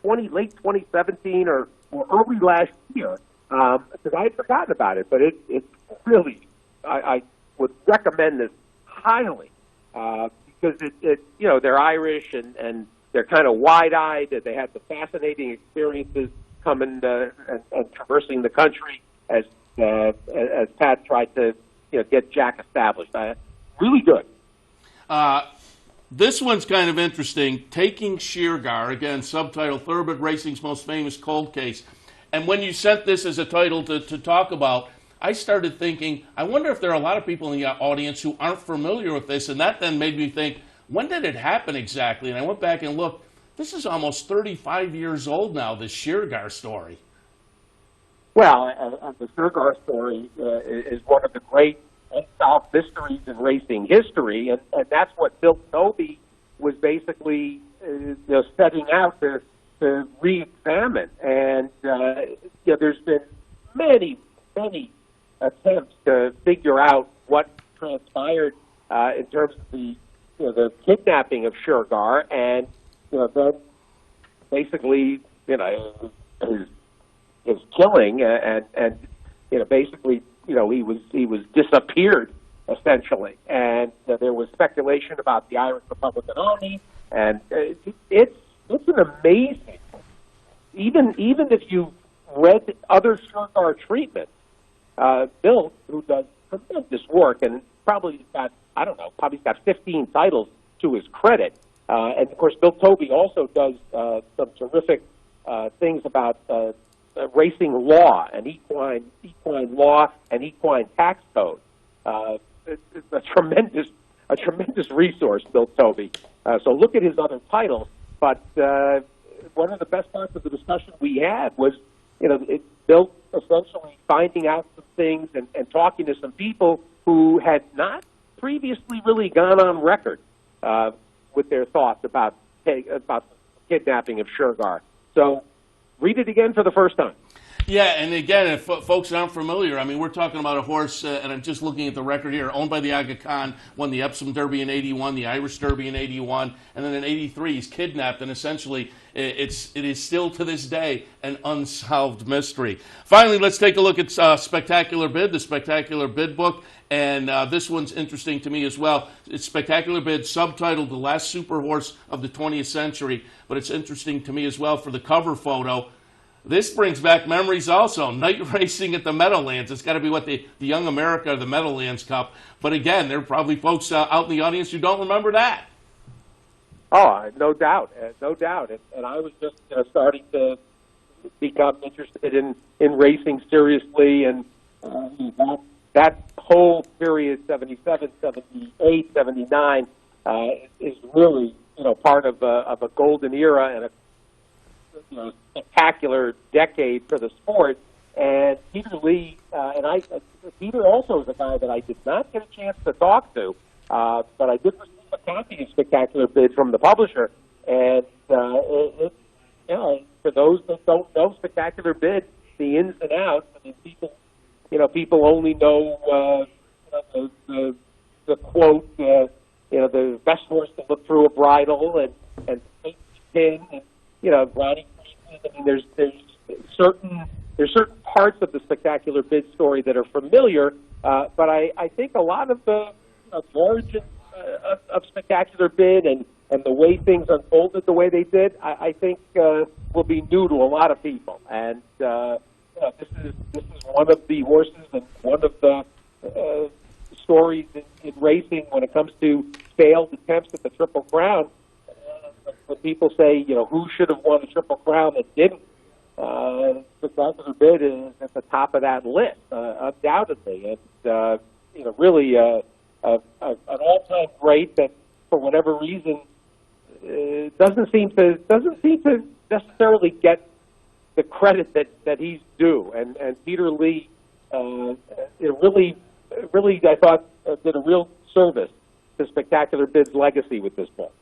late 2017 or early last year, because I had forgotten about it. But it's really, I would recommend this highly, because they're Irish and they're kind of wide-eyed. They have the fascinating experiences coming and traversing the country as Pat tried to get Jack established. Really good. This one's kind of interesting. Taking Sheargar, again, subtitle, Thoroughbred Racing's Most Famous Cold Case. And when you sent this as a title to talk about, I started thinking, I wonder if there are a lot of people in the audience who aren't familiar with this, and that then made me think, when did it happen exactly? And I went back and looked. This is almost 35 years old now, this Sheargar story. Well, the Sheargar story is one of the great unsolved mysteries in racing history, and that's what Bill Toby was basically setting out to re-examine. And there's been many attempts to figure out what transpired in terms of the kidnapping of Sheargar, and then basically his killing, and basically he was disappeared essentially, and there was speculation about the Irish Republican Army, and it's an amazing. Even if you read other Sheargar treatments, Bill, who does tremendous work and probably got 15 titles to his credit, and of course Bill Toby also does some terrific things about racing law and equine law and equine tax code. It's a tremendous resource, Bill Toby. So look at his other titles. But one of the best parts of the discussion we had was, Bill essentially finding out some things and talking to some people who had not previously really gone on record with their thoughts about the kidnapping of Sheargar. So read it again for the first time. Yeah, and again, if folks aren't familiar, I mean, we're talking about a horse, and I'm just looking at the record here, owned by the Aga Khan, won the Epsom Derby in '81, the Irish Derby in '81, and then in '83 he's kidnapped, and essentially it is still to this day an unsolved mystery. Finally, let's take a look at Spectacular Bid, the Spectacular Bid book, and this one's interesting to me as well. It's Spectacular Bid, subtitled The Last Super Horse of the 20th Century, but it's interesting to me as well for the cover photo. This brings back memories also. Night racing at the Meadowlands. It's got to be what the Young America, the Meadowlands Cup. But again, there are probably folks out in the audience who don't remember that. Oh, no doubt, no doubt. And I was just starting to become interested in racing seriously, and that whole period, 77, 78, 79, is really part of a golden era and a spectacular decade for the sport. And Peter Lee, Peter also is a guy that I did not get a chance to talk to, but I did receive a copy of Spectacular Bid from the publisher. And for those that don't know Spectacular Bid, the ins and outs, I mean, people only know the quote, the best horse to look through a bridle and pin and riding. I mean, there's certain parts of the Spectacular Bid story that are familiar, but I think a lot of the origin of Spectacular Bid and the way things unfolded the way they did, I think will be new to a lot of people. And this is one of the horses and one of the stories in racing when it comes to failed attempts at the Triple Crown. When people say, who should have won the Triple Crown that didn't, Spectacular Bid is at the top of that list, undoubtedly. And, really an all-time great that, for whatever reason, doesn't seem to necessarily get the credit that he's due. And Peter Lee, really, I thought, did a real service to Spectacular Bid's legacy with this book.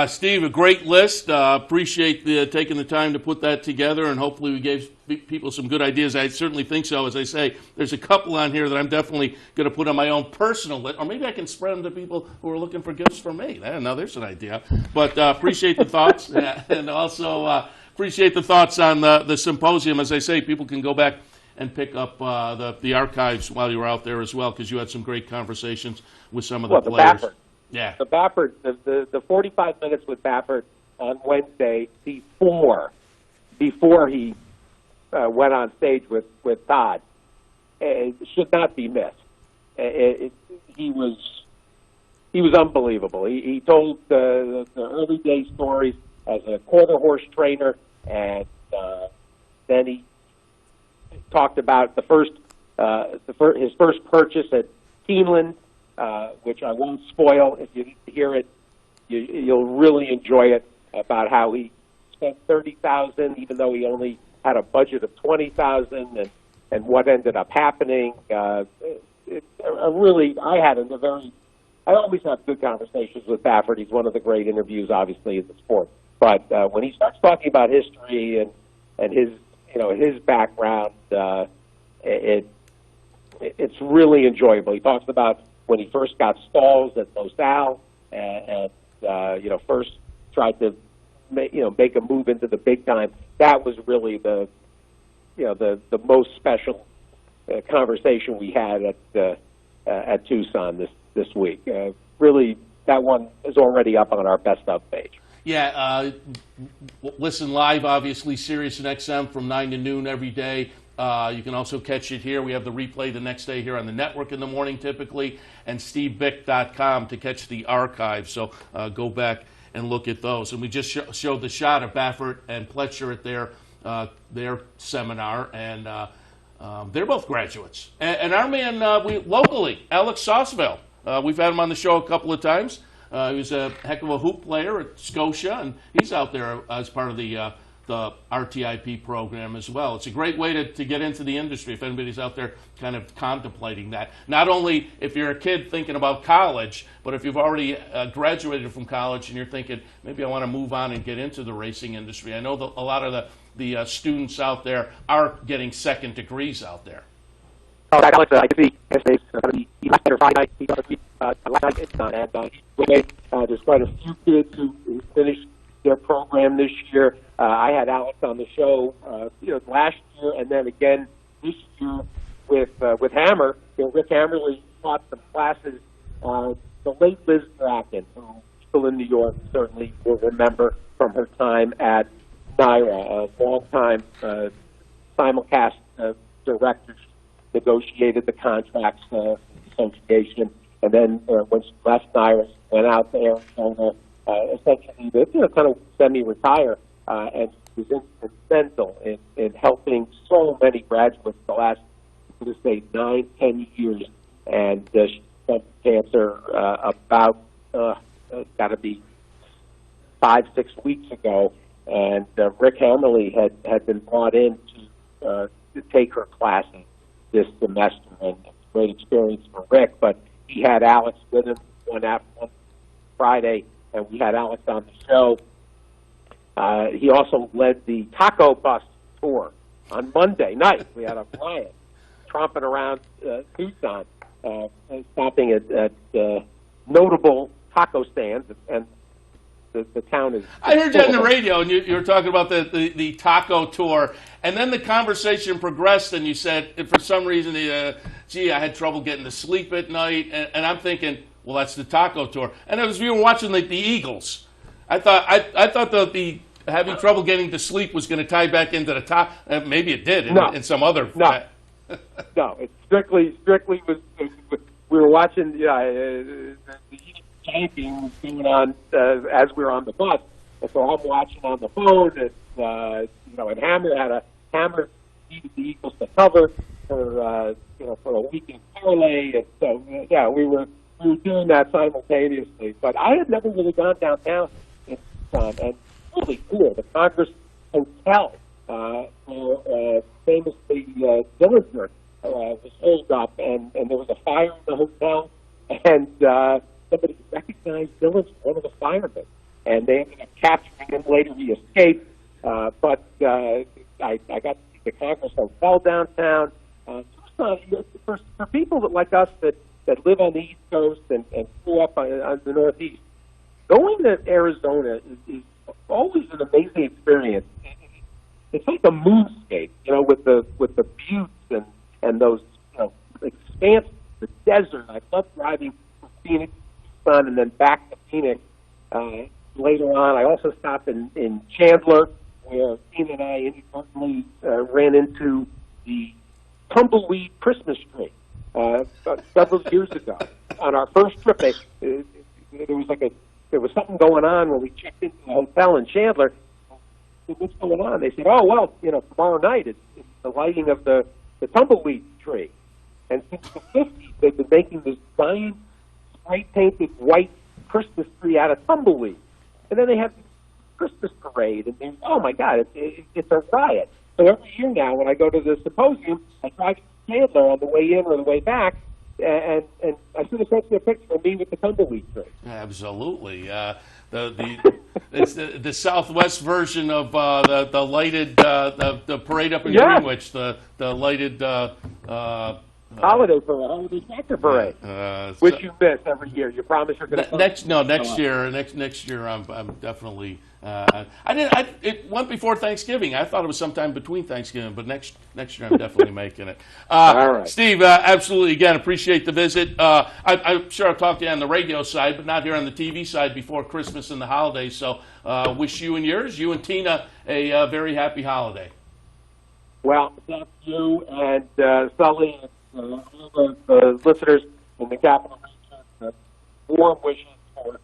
Steve, a great list. Appreciate taking the time to put that together, and hopefully we gave people some good ideas. I certainly think so. As I say, there's a couple on here that I'm definitely going to put on my own personal list, or maybe I can spread them to people who are looking for gifts for me. Now there's an idea. But appreciate the thoughts, and also appreciate the thoughts on the symposium. As I say, people can go back and pick up the archives while you're out there as well, because you had some great conversations with some of the players. Yeah. The Baffert, the 45 minutes with Baffert on Wednesday before he went on stage with Todd should not be missed. He was he was unbelievable. He told the early day stories as a quarter horse trainer, and then he talked about his first purchase at Keeneland, which I won't spoil. If you hear it, you'll really enjoy it, about how he spent $30,000 even though he only had a budget of $20,000, and what ended up happening. I always have good conversations with Baffert. He's one of the great interviews, obviously, in the sport. But when he starts talking about history and his background, it's really enjoyable. He talks about when he first got stalls at LaSalle and first tried to make a move into the big time. That was really the most special conversation we had at Tucson this week. Really, that one is already up on our best of page. Yeah, listen live, obviously, Sirius and XM from 9 to noon every day. You can also catch it here. We have the replay the next day here on the network in the morning typically, and stevebick.com to catch the archive. So go back and look at those. And we just showed the shot of Baffert and Pletcher at their seminar, and they're both graduates. And our man locally, Alex Sauceville, we've had him on the show a couple of times. He was a heck of a hoop player at Scotia, and he's out there as part of the RTIP program as well. It's a great way to get into the industry if anybody's out there kind of contemplating that. Not only if you're a kid thinking about college, but if you've already graduated from college and you're thinking, maybe I want to move on and get into the racing industry. I know that a lot of the students out there are getting second degrees out there. Alex, I can see he left there Friday night. He got a week last night, and there's quite a few kids who finished their program this year. I had Alex on the show, last year, and then again this year with Hammer. Rick Hammerly taught some classes. The late Liz Bracken, who people in New York certainly will remember from her time at NYRA, a long-time simulcast director. She negotiated the contracts for the association, and then when she left NYRA, she went out to Arizona, essentially to kind of semi-retire, and she was instrumental in helping so many graduates the last, to say, 9-10 years, and she spent cancer about it's got to be 5-6 weeks ago, and Rick Hammerly had been brought in to take her classes this semester, and it's a great experience for Rick. But he had Alex with him one Friday, and we had Alex on the show. He also led the taco bus tour on Monday night. We had a riot tromping around Tucson, stopping at notable taco stands, and the town is... I heard you on the radio, and you were talking about the taco tour, and then the conversation progressed, and you said, for some reason, gee, I had trouble getting to sleep at night, and I'm thinking, well, that's the taco tour. And as we were watching the Eagles, I thought the having trouble getting to sleep was going to tie back into the top. Maybe it did in some other... No, no, it strictly was... We were watching the game was going on as we were on the bus, and so I'm watching on the phone, and Hammer needed the Eagles to cover for a weekend parlay, and so we were doing that simultaneously. But I had never really gone downtown in Tucson, and really cool. The Congress Hotel, where famously Dillinger was holed up, and there was a fire in the hotel, and somebody recognized Dillinger, one of the firemen, and they ended up capturing him later. He escaped, but I got to see the Congress Hotel downtown. For people like us that live on the East Coast and grew up on the Northeast, going to Arizona is always an amazing experience. It's like a moonscape, with the buttes and those expanses, the desert. I love driving from Phoenix to Tucson and then back to Phoenix later on. I also stopped in Chandler, where Tina and I inadvertently ran into the tumbleweed Christmas tree several years ago on our first trip. there was something going on when we checked into the hotel in Chandler. What's going on? They said, oh, well, tomorrow night it's the lighting of the tumbleweed tree. And since the 50s, they've been making this giant spray-painted white Christmas tree out of tumbleweed. And then they have this Christmas parade, and oh, my God, it's a riot. So every year now, when I go to the symposium, I drive to Chandler on the way in or the way back, and I see a picture of me with the tumbleweed tree. Absolutely. It's the Southwest version of the lighted the parade up in Greenwich, the lighted holiday tractor parade, which you miss every year. You promise you're going to next year I'm definitely. It went before Thanksgiving. I thought it was sometime between Thanksgiving, but next year I'm definitely making it. All right, Steve, absolutely. Again, appreciate the visit. I'm sure I'll talk to you on the radio side, but not here on the TV side before Christmas and the holidays. So, wish you and yours, you and Tina, a very happy holiday. Well, thank you and Sully, and all the listeners in the Capital Region. Warm wishes for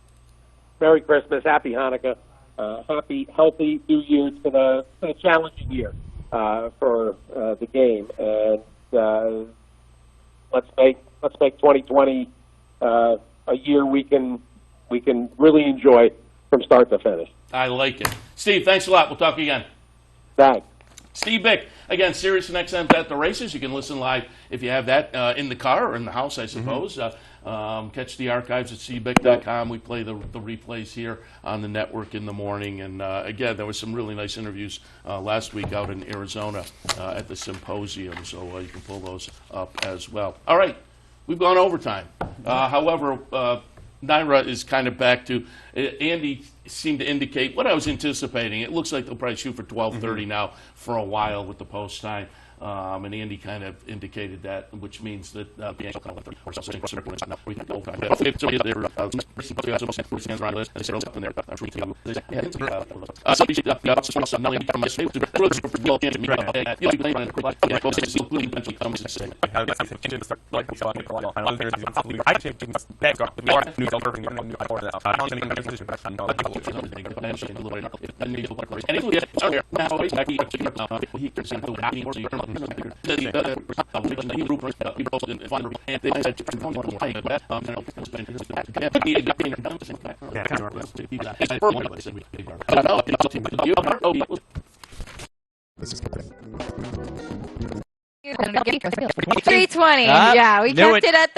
Merry Christmas, Happy Hanukkah. Happy, healthy New Year. It's been a challenging year for the game, and let's make 2020 a year we can really enjoy from start to finish. I like it, Steve. Thanks a lot. We'll talk again. Thanks. Steve Bick, again, Sirius and XM's At the Races. You can listen live if you have that in the car or in the house, I suppose. Catch the archives at cbick.com. We play the replays here on the network in the morning. And again, there was some really nice interviews last week out in Arizona at the symposium, so you can pull those up as well. All right, we've gone overtime. However, Naira is kind of back to, Andy seemed to indicate what I was anticipating. It looks like they'll probably shoot for 12:30 now for a while with the post time. And Andy kind of indicated that, which means that $320. Yeah, we kept it at